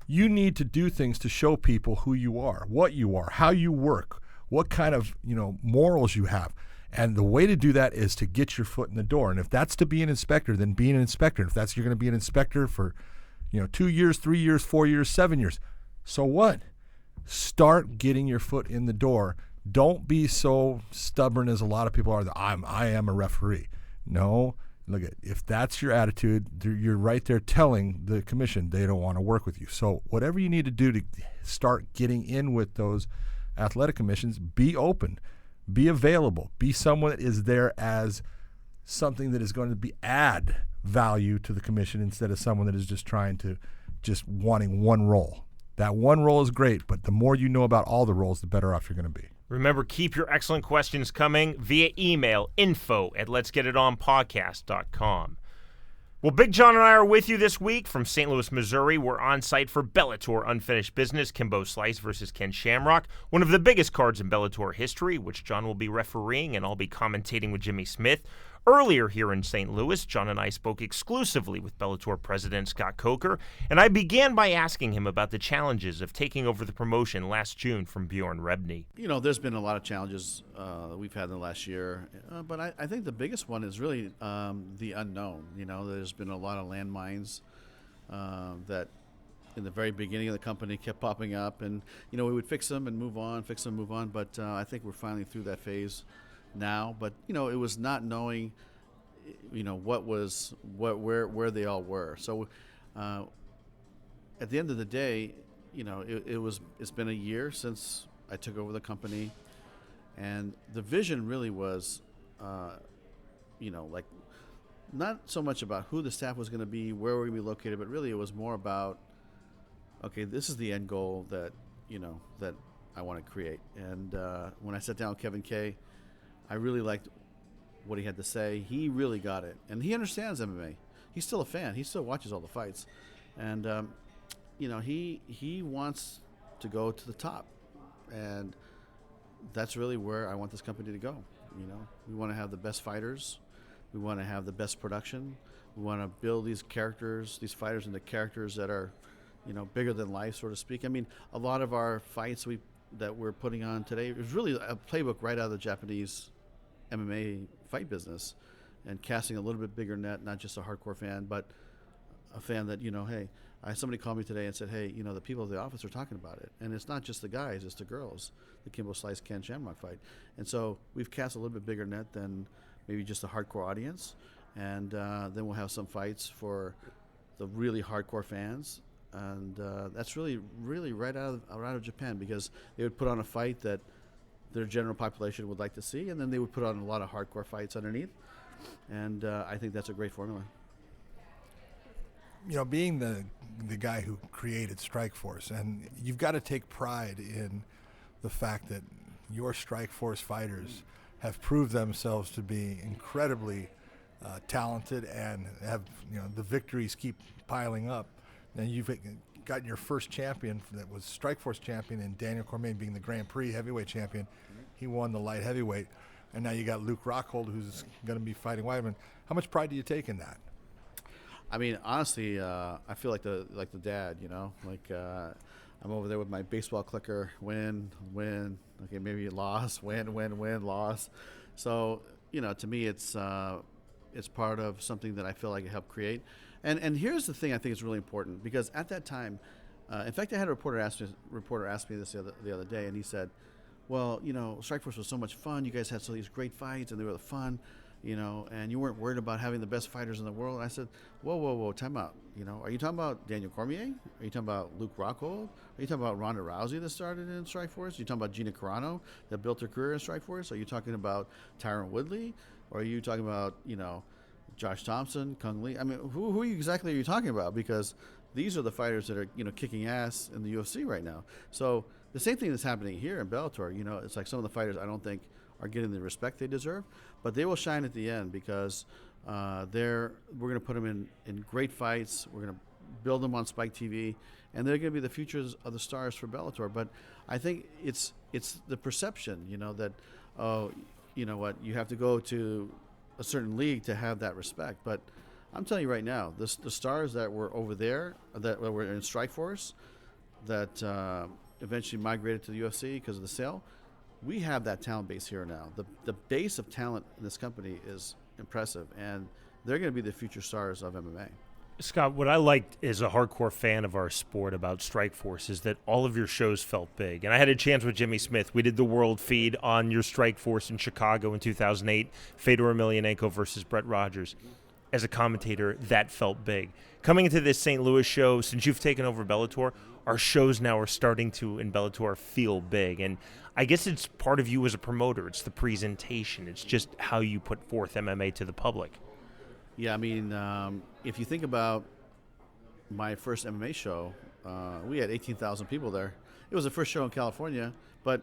You need to do things to show people who you are, what you are, how you work, what kind of morals you have. And the way to do that is to get your foot in the door. And if that's to be an inspector, then be an inspector. If that's you're going to be an inspector for 2 years, 3 years, 4 years, 7 years, so what? Start getting your foot in the door. Don't be so stubborn as a lot of people are that I am a referee. No. Look, if that's your attitude, you're right there telling the commission they don't want to work with you. So whatever you need to do to start getting in with those athletic commissions, be open, be available, be someone that is there as something that is going to add value to the commission instead of someone that is just wanting one role. That one role is great, but the more you know about all the roles, the better off you're going to be. Remember, keep your excellent questions coming via email, info@letsgetitonpodcast.com. Well, Big John and I are with you this week from St. Louis, Missouri. We're on site for Bellator Unfinished Business, Kimbo Slice versus Ken Shamrock, one of the biggest cards in Bellator history, which John will be refereeing and I'll be commentating with Jimmy Smith. Earlier here in St. Louis, John and I spoke exclusively with Bellator president Scott Coker, and I began by asking him about the challenges of taking over the promotion last June from Bjorn Rebney. There's been a lot of challenges we've had in the last year, but I think the biggest one is really the unknown. There's been a lot of landmines that in the very beginning of the company kept popping up, and we would fix them and move on, but I think we're finally through that phase now. But it was not knowing where they all were. So at the end of the day, it's been a year since I took over the company, and the vision really was not so much about who the staff was going to be, where we're going to be located, but really it was more about, okay, this is the end goal that that I want to create. And when I sat down with Kevin Kay, I really liked what he had to say. He really got it, and he understands MMA. He's still a fan. He still watches all the fights, and he wants to go to the top, and that's really where I want this company to go. We want to have the best fighters. We want to have the best production. We want to build these fighters into characters that are, bigger than life, so to speak. I mean, a lot of our fights that we're putting on today is really a playbook right out of the Japanese MMA fight business, and casting a little bit bigger net, not just a hardcore fan, but a fan that, hey, somebody called me today and said, hey, the people at the office are talking about it. And it's not just the guys, it's the girls, the Kimbo Slice Ken Shamrock fight. And so we've cast a little bit bigger net than maybe just a hardcore audience. And then we'll have some fights for the really hardcore fans. And that's really, really right out of Japan, because they would put on a fight that their general population would like to see, and then they would put on a lot of hardcore fights underneath. And I think that's a great formula. Being the guy who created Strikeforce, and you've got to take pride in the fact that your Strikeforce fighters have proved themselves to be incredibly talented, and have the victories keep piling up. And you've gotten your first champion that was Strikeforce champion, and Daniel Cormier being the Grand Prix heavyweight champion. He won the light heavyweight, and now you got Luke Rockhold, who's going to be fighting Weidman. How much pride do you take in that? I mean, honestly, I feel like the dad, I'm over there with my baseball clicker, win, okay, maybe loss, win, loss. So, to me, it's It's part of something that I feel like it helped create. And here's the thing I think is really important, because at that time, in fact, I had a reporter ask me this the other day, and he said, well, Strikeforce was so much fun. You guys had these great fights, and they were fun, and you weren't worried about having the best fighters in the world. And I said, whoa, time out. Are you talking about Daniel Cormier? Are you talking about Luke Rockhold? Are you talking about Ronda Rousey that started in Strikeforce? Are you talking about Gina Carano that built her career in Strikeforce? Are you talking about Tyron Woodley? Or are you talking about, Josh Thompson, Kung Lee? I mean, who exactly are you talking about? Because these are the fighters that are, kicking ass in the UFC right now. So the same thing that's happening here in Bellator. It's like some of the fighters I don't think are getting the respect they deserve, but they will shine at the end because we're going to put them in great fights. We're going to build them on Spike TV, and they're going to be the futures of the stars for Bellator. But I think it's the perception, that, you have to go to a certain league to have that respect. But I'm telling you right now, the stars that were over there, that were in Strikeforce, that eventually migrated to the UFC because of the sale, we have that talent base here now. The base of talent in this company is impressive, and they're going to be the future stars of MMA. Scott, what I liked as a hardcore fan of our sport about Strikeforce is that all of your shows felt big. And I had a chance with Jimmy Smith. We did the world feed on your Strikeforce in Chicago in 2008, Fedor Emelianenko versus Brett Rogers. As a commentator, that felt big. Coming into this St. Louis show, since you've taken over Bellator, our shows now are starting to, in Bellator, feel big. And I guess it's part of you as a promoter. It's the presentation. It's just how you put forth MMA to the public. Yeah, I mean, if you think about my first MMA show, we had 18,000 people there. It was the first show in California, but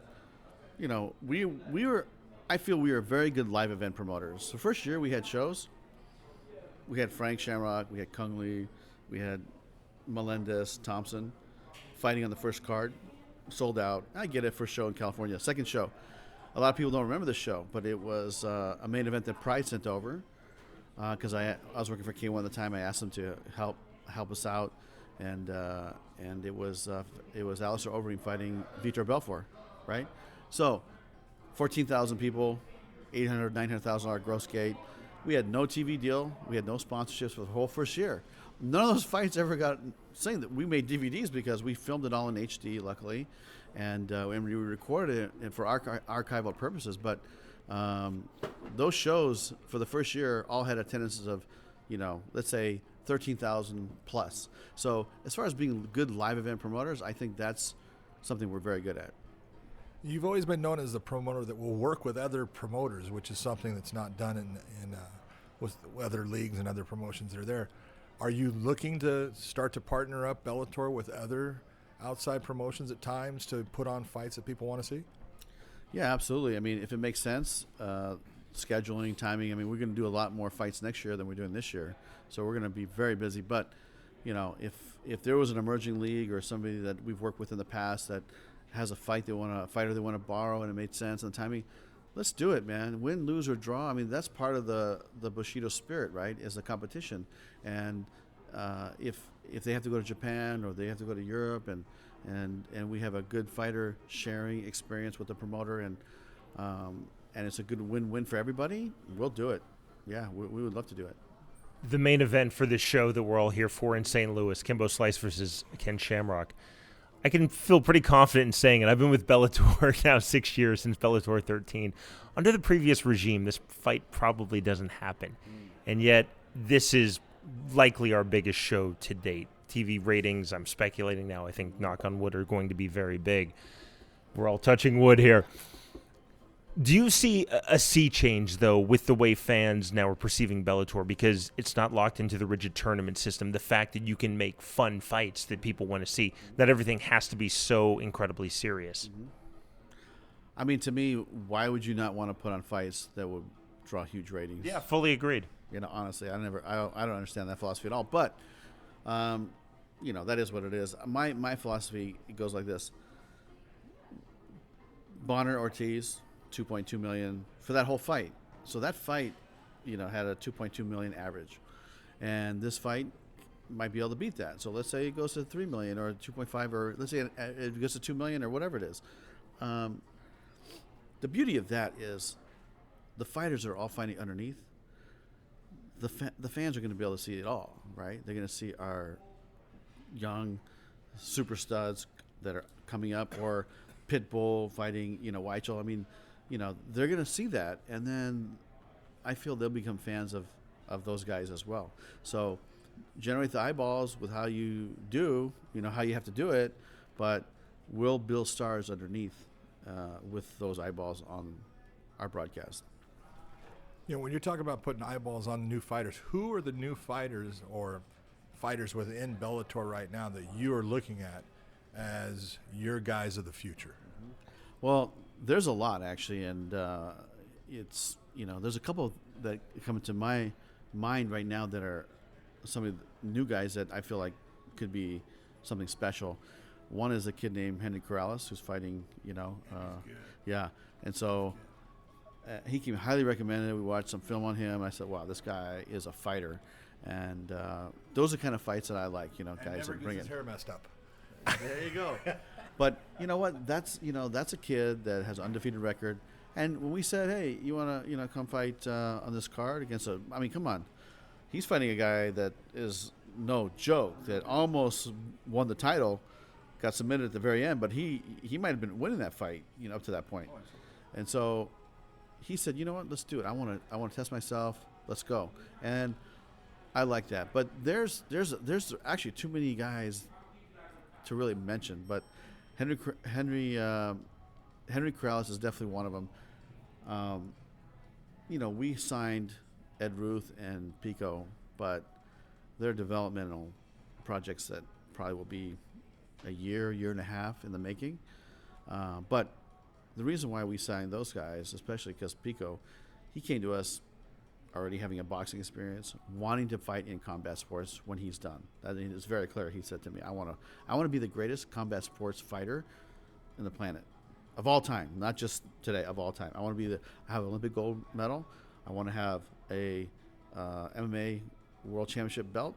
I feel we were very good live event promoters. The first year we had shows. We had Frank Shamrock, we had Kung Lee, we had Melendez, Thompson fighting on the first card, sold out. I get it, first show in California. Second show, a lot of people don't remember this show, but it was a main event that Pride sent over. Because I was working for K1 at the time. I asked them to help us out, and it was Alistair Overeem fighting Vitor Belfort, right? So, 14,000 people, $900,000 gross gate. We had no TV deal. We had no sponsorships for the whole first year. None of those fights ever got saying that we made DVDs because we filmed it all in HD, luckily, and we recorded it for archival purposes, but. Those shows for the first year all had attendances of, let's say 13,000 plus. So as far as being good live event promoters, I think that's something we're very good at. You've always been known as the promoter that will work with other promoters, which is something that's not done with other leagues and other promotions that are there. Are you looking to start to partner up Bellator with other outside promotions at times to put on fights that people want to see? Yeah, absolutely. I mean, if it makes sense, scheduling, timing. I mean, we're going to do a lot more fights next year than we're doing this year, so we're going to be very busy. But, if there was an emerging league or somebody that we've worked with in the past that has a fighter they want to borrow and it made sense and the timing, let's do it, man. Win, lose, or draw. I mean, that's part of the Bushido spirit, right? Is the competition, and if they have to go to Japan or they have to go to Europe and we have a good fighter sharing experience with the promoter and it's a good win-win for everybody, we'll do it. Yeah, we would love to do it. The main event for this show that we're all here for in St. Louis, Kimbo Slice versus Ken Shamrock. I can feel pretty confident in saying it. I've been with Bellator now 6 years, since Bellator 13. Under the previous regime, this fight probably doesn't happen. And yet, this is likely our biggest show to date. TV ratings, I'm speculating now, I think, knock on wood, are going to be very big. We're all touching wood here. Do you see a sea change, though, with the way fans now are perceiving Bellator, because it's not locked into the rigid tournament system, the fact that you can make fun fights that people want to see, that everything has to be so incredibly serious? Mm-hmm. I mean, to me, why would you not want to put on fights that would draw huge ratings? Yeah, fully agreed. Honestly, I don't understand that philosophy at all, but that is what it is. My philosophy goes like this. Bonner Ortiz, $2.2 million for that whole fight. So that fight, had a $2.2 million average, and this fight might be able to beat that. So let's say it goes to $3 million or 2.5, or let's say it goes to $2 million or whatever it is. The beauty of that is the fighters are all fighting underneath. the fans are going to be able to see it all, right? They're going to see our young super studs that are coming up, or Pitbull fighting, Weichel. I mean, they're going to see that, and then I feel they'll become fans of those guys as well. So generate the eyeballs with how you do, how you have to do it, but we'll build stars underneath with those eyeballs on our broadcast. When you're talking about putting eyeballs on new fighters, who are the new fighters or fighters within Bellator right now that you are looking at as your guys of the future? Well, there's a lot actually, and it's there's a couple that come into my mind right now that are some of the new guys that I feel like could be something special. One is a kid named Henry Corrales who's fighting, yeah, and so he came highly recommended. We watched some film on him. I said, wow, this guy is a fighter, and those are kind of fights that I like, guys that bring it. His hair messed up. There you go. But you know what? That's a kid that has an undefeated record. And when we said, hey, you want to come fight on this card against come on, he's fighting a guy that is no joke, that almost won the title, got submitted at the very end, but he might have been winning that fight, up to that point. And so he said, you know what? Let's do it. I want to test myself. Let's go. And I like that. But there's actually too many guys to really mention, but Henry Corrales is definitely one of them. We signed Ed Ruth and Pico, but they're developmental projects that probably will be a year and a half in the making. But the reason why we signed those guys, especially because Pico, he came to us already having a boxing experience, wanting to fight in combat sports when he's done. That is very clear. He said to me, I want to be the greatest combat sports fighter in the planet of all time, not just today, of all time. I want to have an Olympic gold medal. I want to have a MMA world championship belt.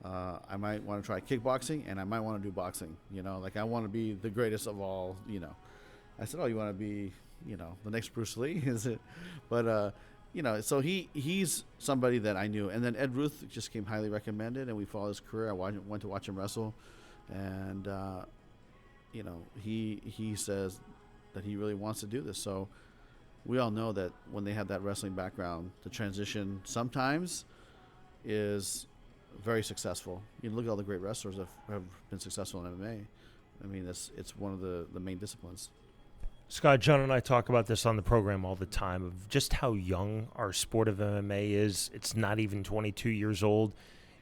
I might want to try kickboxing, and I might want to do boxing. I want to be the greatest of all. I said, oh, you want to be, the next Bruce Lee? Is it? But so he's somebody that I knew. And then Ed Ruth just came highly recommended, and we followed his career. I went to watch him wrestle, and he says that he really wants to do this. So we all know that when they have that wrestling background, the transition sometimes is very successful. Look at all the great wrestlers that have been successful in MMA. I mean, it's one of the main disciplines. Scott, John and I talk about this on the program all the time of just how young our sport of MMA is. It's not even 22 years old.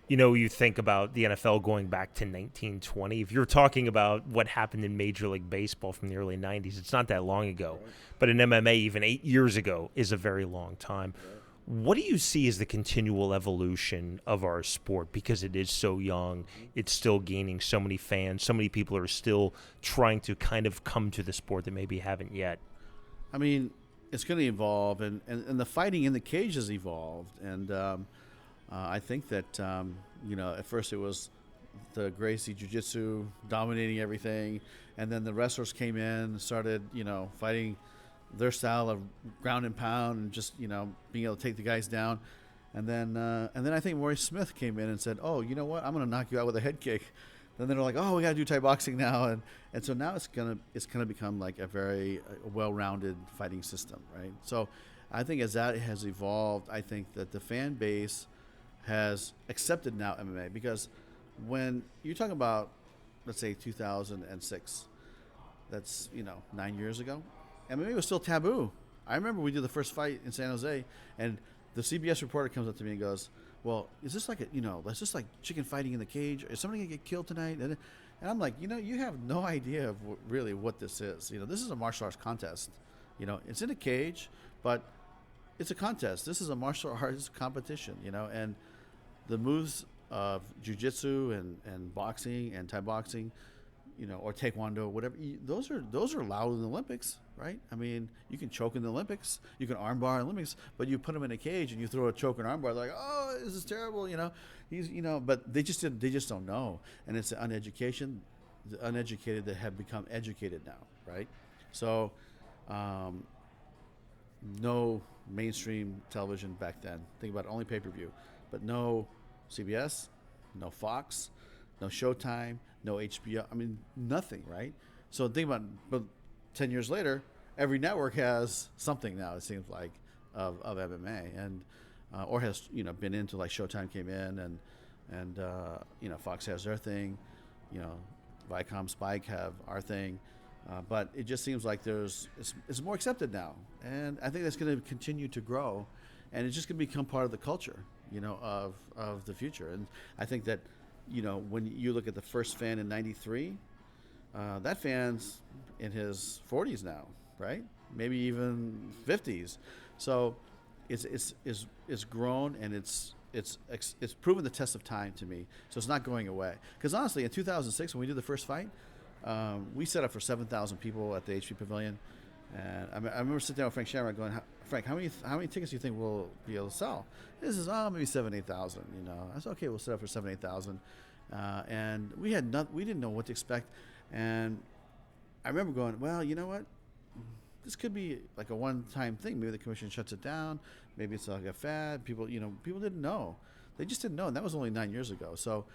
You think about the NFL going back to 1920. If you're talking about what happened in Major League Baseball from the early 90s, it's not that long ago. Right. But in MMA, even 8 years ago is a very long time. Right. What do you see as the continual evolution of our sport? Because it is so young, it's still gaining so many fans, so many people are still trying to kind of come to the sport that maybe haven't yet. I mean, it's going to evolve, and the fighting in the cage has evolved. And I think that, at first it was the Gracie Jiu-Jitsu dominating everything, and then the wrestlers came in and started, fighting their style of ground and pound and just, being able to take the guys down. And then I think Maurice Smith came in and said, oh, you know what? I'm going to knock you out with a head kick. Then they're like, oh, we got to do Thai boxing now. And so now it's going to become like a very well-rounded fighting system, right? So I think as that has evolved, I think that the fan base has accepted now MMA, because when you talk about, let's say 2006, that's 9 years ago, MMA was still taboo. I remember we did the first fight in San Jose, and the CBS reporter comes up to me and goes, well, is this like that's just like chicken fighting in the cage? Is somebody gonna get killed tonight? And I'm like, you have no idea of really what this is. This is a martial arts contest. It's in a cage, but it's a contest. This is a martial arts competition, and the moves of jiu-jitsu and boxing and Thai boxing, or taekwondo, whatever, those are allowed in the Olympics, right? I mean, you can choke in the Olympics, you can armbar in the Olympics, but you put them in a cage and you throw a choke and armbar, they're like, oh, this is terrible, but they just don't know, and it's the uneducated that have become educated now, right? So, no mainstream television back then. Think about it, only pay-per-view. but no CBS, no Fox, no Showtime, no HBO. I mean, nothing, right? So think about, but 10 years later, every network has something now. It seems like of MMA, and or has been into, like Showtime came in, and Fox has their thing, Viacom, Spike have our thing, but it just seems like it's more accepted now, and I think that's going to continue to grow, and it's just going to become part of the culture, of the future. And I think that, when you look at the first fan in '93, that fan's in his 40s now, right? Maybe even 50s. So it's grown, and it's proven the test of time to me. So it's not going away. Because honestly, in 2006, when we did the first fight, we set up for 7,000 people at the HP Pavilion, and I remember sitting down with Frank Shamrock going, Frank, how many tickets do you think we'll be able to sell? This is maybe 7,000-8,000. I said, okay, we'll set up for 7,000-8,000, and we didn't know what to expect, and I remember going, well, you know what? This could be like a one-time thing. Maybe the commission shuts it down. Maybe it's like a fad. People didn't know. They just didn't know, and that was only 9 years ago. So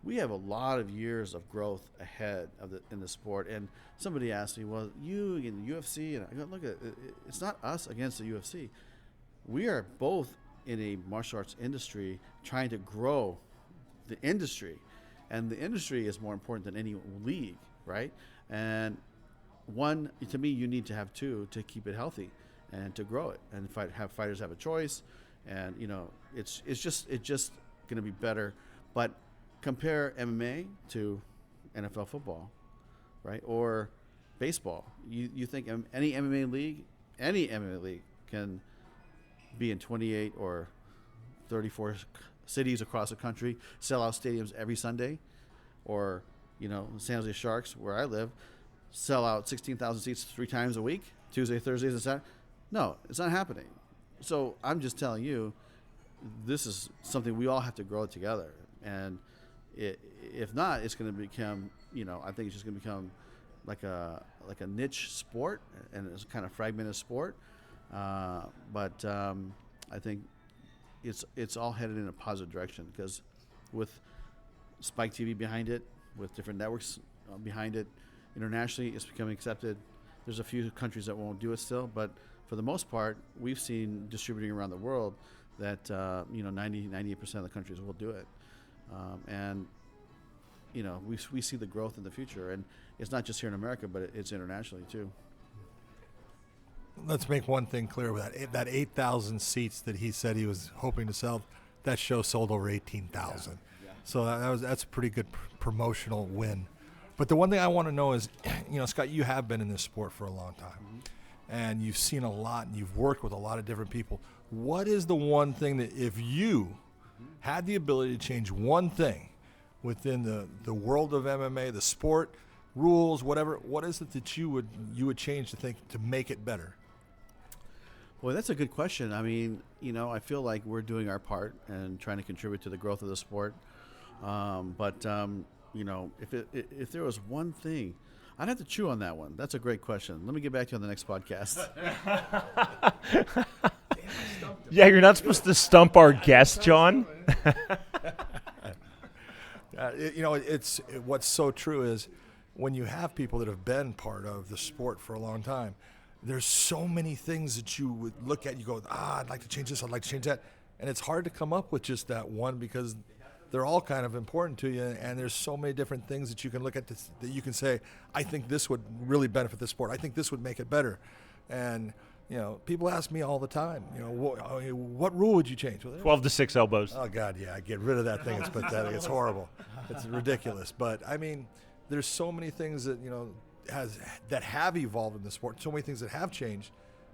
we have a lot of years of growth ahead in the sport. And somebody asked me, well, you in the UFC, and I go, look, it's not us against the UFC. We are both in a martial arts industry trying to grow the industry, and the industry is more important than any league, right? And one, to me, you need to have two to keep it healthy and to grow it, and have fighters have a choice, and it's just going to be better. But compare MMA to NFL football, right, or baseball. You think any MMA league can be in 28 or 34 cities across the country, sell out stadiums every Sunday, or San Jose Sharks, where I live, sell out 16,000 seats 3 times a week, Tuesday, Thursdays, and Saturday. No, it's not happening. So I'm just telling you, this is something we all have to grow together. And if not, it's going to become, I think it's just going to become like a niche sport, and it's kind of fragmented sport. But I think it's all headed in a positive direction, because with Spike TV behind it, with different networks behind it, internationally, it's becoming accepted. There's a few countries that won't do it still, but for the most part, we've seen distributing around the world that 98% of the countries will do it, and we see the growth in the future, and it's not just here in America, but it's internationally too. Let's make one thing clear with that 8,000 seats that he said he was hoping to sell. That show sold over 18,000. Yeah. So that's a pretty good promotional win. But the one thing I want to know is, Scott, you have been in this sport for a long time, and you've seen a lot, and you've worked with a lot of different people. What is the one thing that, if you had the ability to change one thing within the world of MMA, the sport, rules, whatever, what is it that you would change to make it better? Well, that's a good question. I mean, I feel like we're doing our part and trying to contribute to the growth of the sport. If there was one thing, I'd have to chew on that one. That's a great question. Let me get back to you on the next podcast. Yeah, you're not supposed to stump our guest, John. What's so true is when you have people that have been part of the sport for a long time, there's so many things that you would look at. You go, I'd like to change this, I'd like to change that. And it's hard to come up with just that one, because they're all kind of important to you, and there's so many different things that you can look at that you can say, I think this would really benefit the sport. I think this would make it better. And people ask me all the time, what rule would you change? Well, 12 to 6 elbows. Oh God, yeah, get rid of that thing. It's pathetic. It's horrible. It's ridiculous. But I mean, there's so many things that that have evolved in the sport. So many things that have changed,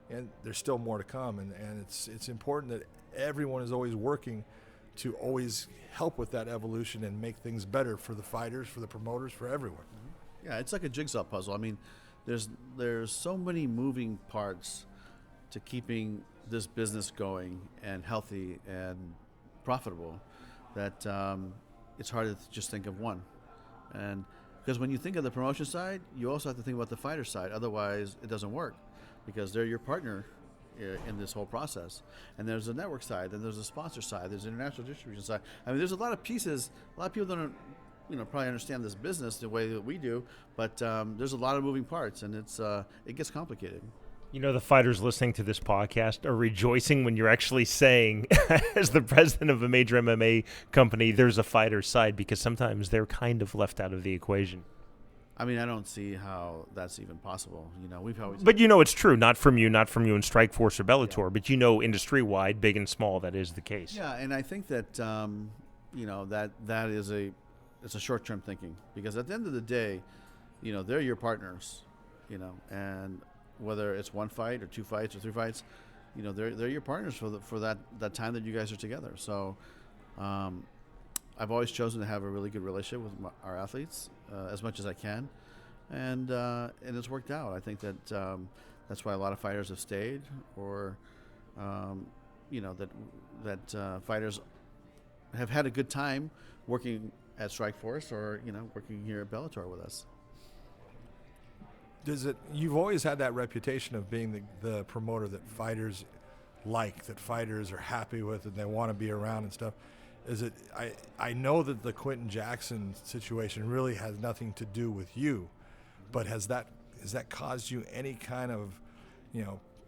and there's still more to come. And it's important that everyone is always working to always help with that evolution and make things better for the fighters, for the promoters, for everyone. Yeah, it's like a jigsaw puzzle. I mean, there's so many moving parts to keeping this business going and healthy and profitable that it's hard to just think of one. And because when you think of the promotion side, you also have to think about the fighter side. Otherwise, it doesn't work, because they're your partner in this whole process. And there's a network side, then there's a sponsor side, there's an international distribution side. I mean, there's a lot of pieces. A lot of people don't, probably understand this business the way that we do, but there's a lot of moving parts, and it gets complicated. The fighters listening to this podcast are rejoicing when you're actually saying, as the president of a major MMA company, there's a fighter side, because sometimes they're kind of left out of the equation. I mean, I don't see how that's even possible. We've always. But it's true, not from you in Strikeforce or Bellator, but industry-wide, big and small, that is the case. Yeah, and I think that that is it's a short-term thinking, because at the end of the day, they're your partners, and whether it's one fight or two fights or three fights, they're your partners for that time that you guys are together. So, I've always chosen to have a really good relationship with our athletes as much as I can, and it's worked out. I think that that's why a lot of fighters have stayed, or that fighters have had a good time working at Strikeforce or working here at Bellator with us. You've always had that reputation of being the promoter that fighters like, that fighters are happy with, and they want to be around and stuff. I know that the Quentin Jackson situation really has nothing to do with you, but has that caused you any kind of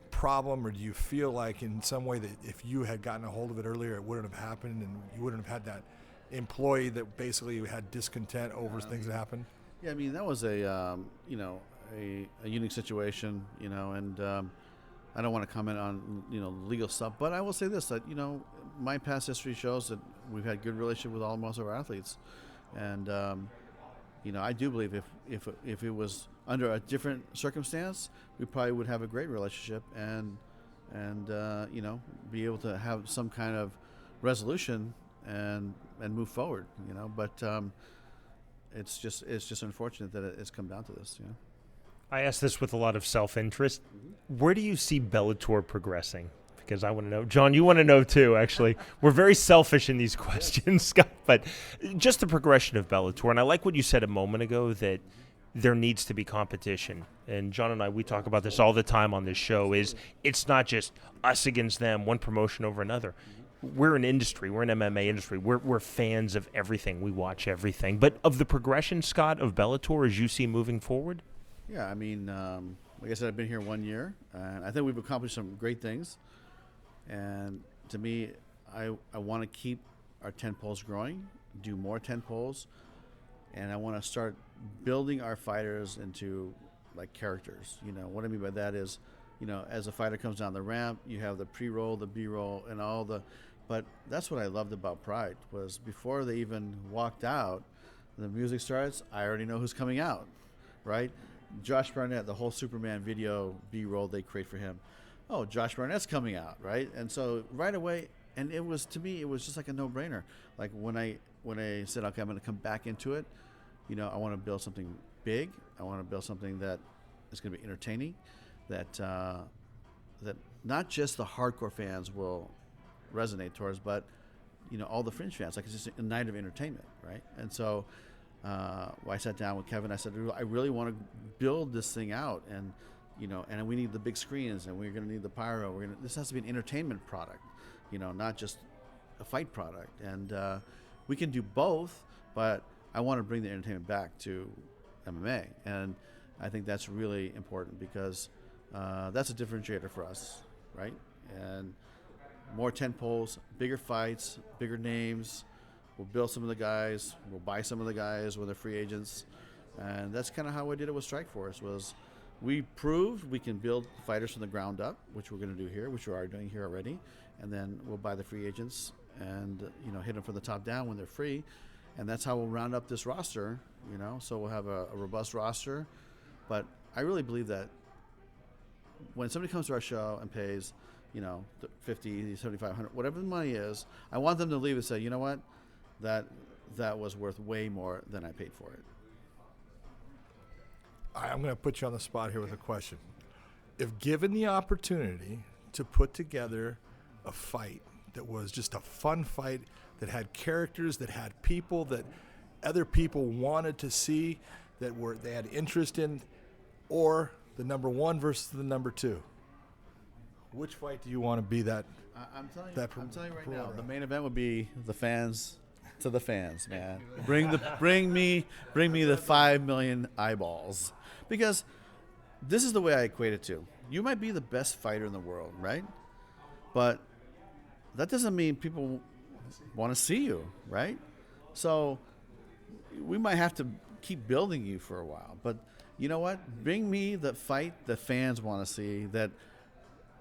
problem, or do you feel like in some way that if you had gotten a hold of it earlier, it wouldn't have happened, and you wouldn't have had that employee that basically had discontent over things that happened? Yeah, I mean, that was a unique situation, and I don't want to comment on legal stuff, but I will say this, that my past history shows that we've had good relationship with most of our athletes, and I do believe if it was under a different circumstance, we probably would have a great relationship and be able to have some kind of resolution and move forward, but it's just unfortunate that it's come down to this. I ask this with a lot of self-interest. Where do you see Bellator progressing? Because I want to know. John, you want to know too, actually. We're very selfish in these questions, Scott, but just the progression of Bellator. And I like what you said a moment ago, that there needs to be competition. And John and I, we talk about this all the time on this show, is it's not just us against them, one promotion over another. We're an industry. We're an MMA industry. We're fans of everything. We watch everything. But of the progression, Scott, of Bellator as you see moving forward? Yeah, I mean, like I said, I've been here 1 year, and I think we've accomplished some great things. And to me, I want to keep our 10 poles growing, do more 10 poles, and I want to start building our fighters into like characters. What I mean by that is, as a fighter comes down the ramp, you have the pre-roll, the B-roll, and all the. But that's what I loved about Pride, was before they even walked out, the music starts, I already know who's coming out, right? Josh Barnett, the whole Superman video B-roll they create for him. Oh, Josh Barnett's coming out, right? And so right away, and it was, to me, it was just like a no-brainer. Like when I said, okay, I'm going to come back into it, I want to build something big. I want to build something that is going to be entertaining, that not just the hardcore fans will resonate towards, but all the fringe fans. Like, it's just a night of entertainment, right? And so I sat down with Kevin. I said, I really want to build this thing out, and and we need the big screens, and we're going to need the pyro. This has to be an entertainment product, not just a fight product. And we can do both, but I want to bring the entertainment back to MMA, and I think that's really important, because that's a differentiator for us, right? And more 10 poles, bigger fights, bigger names. We'll build some of the guys. We'll buy some of the guys when they're free agents. And that's kind of how I did it with Strikeforce, was we proved we can build fighters from the ground up, which we're going to do here, which we are doing here already. And then we'll buy the free agents and, hit them from the top down when they're free. And that's how we'll round up this roster, So we'll have a robust roster. But I really believe that when somebody comes to our show and pays, $50, $7,500, whatever the money is, I want them to leave and say, you know what? That was worth way more than I paid for it. I'm going to put you on the spot here with a question. If given the opportunity to put together a fight that was just a fun fight, that had characters, that had people that other people wanted to see, that they had interest in, or the number one versus the number two, Which fight do you want to be that? I'm telling that you right now, promoter. the main event would be the fans to the fans, man. Bring me the 5 million eyeballs, because this is the way I equate it to. You might be the best fighter in the world, right? But that doesn't mean people want to see you, right? So we might have to keep building you for a while. But you know what? Bring me the fight the fans want to see, that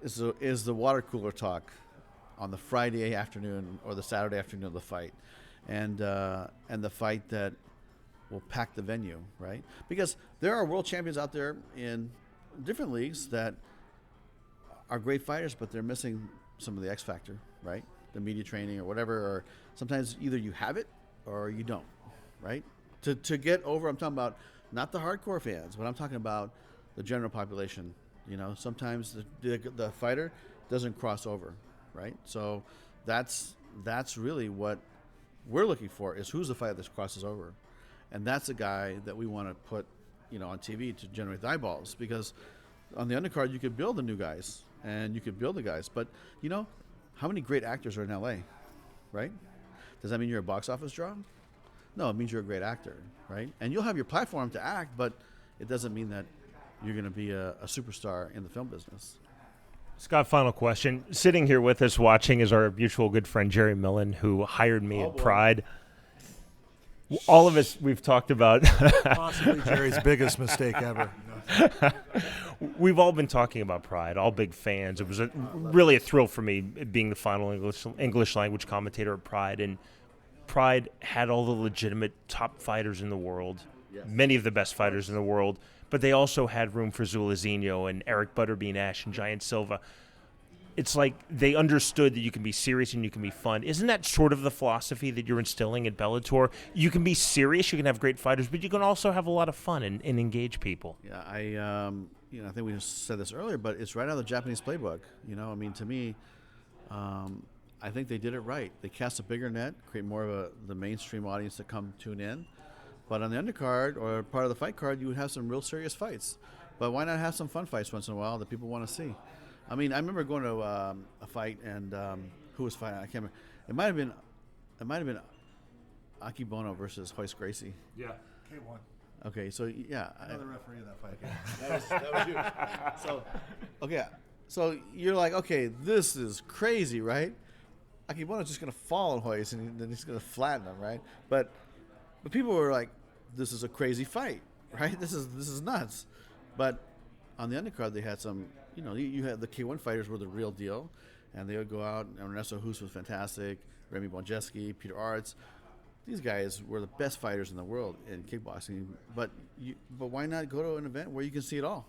is the water cooler talk on the Friday afternoon or the Saturday afternoon of the fight, and the fight that will pack the venue, right? Because there are world champions out there in different leagues that are great fighters, but they're missing some of the X factor, right? The media training or whatever, or sometimes either you have it or you don't, right? To get over, I'm talking about not the hardcore fans, but I'm talking about the general population. You know, sometimes the fighter doesn't cross over, right? So that's really what we're looking for, is who's the fighter that crosses over. And that's a guy that we want to put, on TV to generate the eyeballs, because on the undercard you could build the new guys and you could build the guys. But, how many great actors are in LA, right? Does that mean you're a box office draw? No, it means you're a great actor, right? And you'll have your platform to act, but it doesn't mean that you're going to be a superstar in the film business. Scott, final question. Sitting here with us watching is our mutual good friend Jerry Millen, who hired me at Pride. All of us, we've talked about. Possibly Jerry's biggest mistake ever. We've all been talking about Pride, all big fans. It was really a thrill for me being the final English language commentator at Pride. And Pride had all the legitimate top fighters in the world, many of the best fighters in the world. But they also had room for Zulazinho and Eric Butterbean Ash and Giant Silva. It's like they understood that you can be serious and you can be fun. Isn't that sort of the philosophy that you're instilling at Bellator? You can be serious, you can have great fighters, but you can also have a lot of fun and engage people. Yeah, I think we just said this earlier, but it's right out of the Japanese playbook. To me, I think they did it right. They cast a bigger net, create more of the mainstream audience to come tune in. But on the undercard or part of the fight card, you would have some real serious fights. But why not have some fun fights once in a while that people want to see? I remember going to a fight, and who was fighting? I can't remember. It might have been Aki Bono versus Hoist Gracie. Yeah. K1. Okay, so yeah, Another referee of that fight. that was you. So, okay, so you're like, okay, this is crazy, right? Aki Bono's just gonna fall on Hoist, and then he's gonna flatten him, right? But people were like, this is a crazy fight, right? This is nuts. But on the undercard, they had some. You had the K1 fighters were the real deal, and they would go out. And Ernesto Hus was fantastic. Remy Bonjeski, Peter Arts. These guys were the best fighters in the world in kickboxing. But why not go to an event where you can see it all?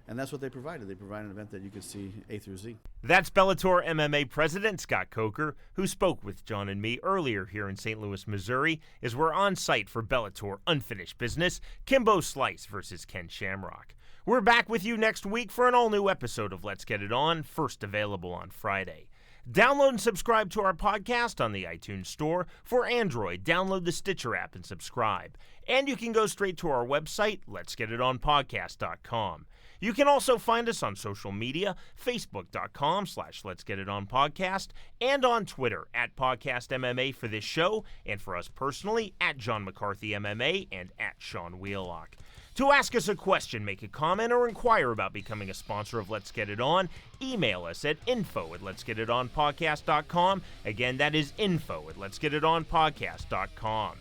And that's what they provided. They provided an event that you could see A through Z. That's Bellator MMA president Scott Coker, who spoke with John and me earlier here in St. Louis, Missouri, as we're on site for Bellator Unfinished Business, Kimbo Slice versus Ken Shamrock. We're back with you next week for an all-new episode of Let's Get It On, first available on Friday. Download and subscribe to our podcast on the iTunes Store. For Android, download the Stitcher app and subscribe. And you can go straight to our website, letsgetitonpodcast.com. You can also find us on social media, facebook.com/letsgetitonpodcast, and on Twitter @PodcastMMA for this show, and for us personally, @JohnMcCarthyMMA and @Sean Wheelock. To ask us a question, make a comment, or inquire about becoming a sponsor of Let's Get It On, email us at info@letsgetitonpodcast.com. Again, that is info@letsgetitonpodcast.com.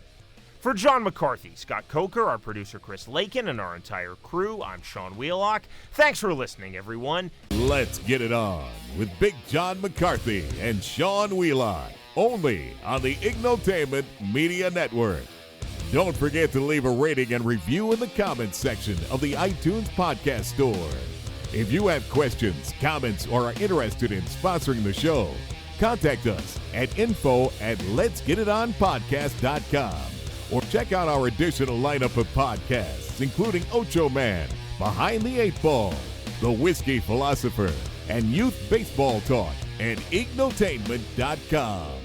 For John McCarthy, Scott Coker, our producer Chris Lakin, and our entire crew, I'm Sean Wheelock. Thanks for listening, everyone. Let's Get It On with Big John McCarthy and Sean Wheelock, only on the Ignotainment Media Network. Don't forget to leave a rating and review in the comments section of the iTunes Podcast Store. If you have questions, comments, or are interested in sponsoring the show, contact us at info@letsgetitonpodcast.com, or check out our additional lineup of podcasts, including Ocho Man, Behind the Eight Ball, The Whiskey Philosopher, and Youth Baseball Talk at ignotainment.com.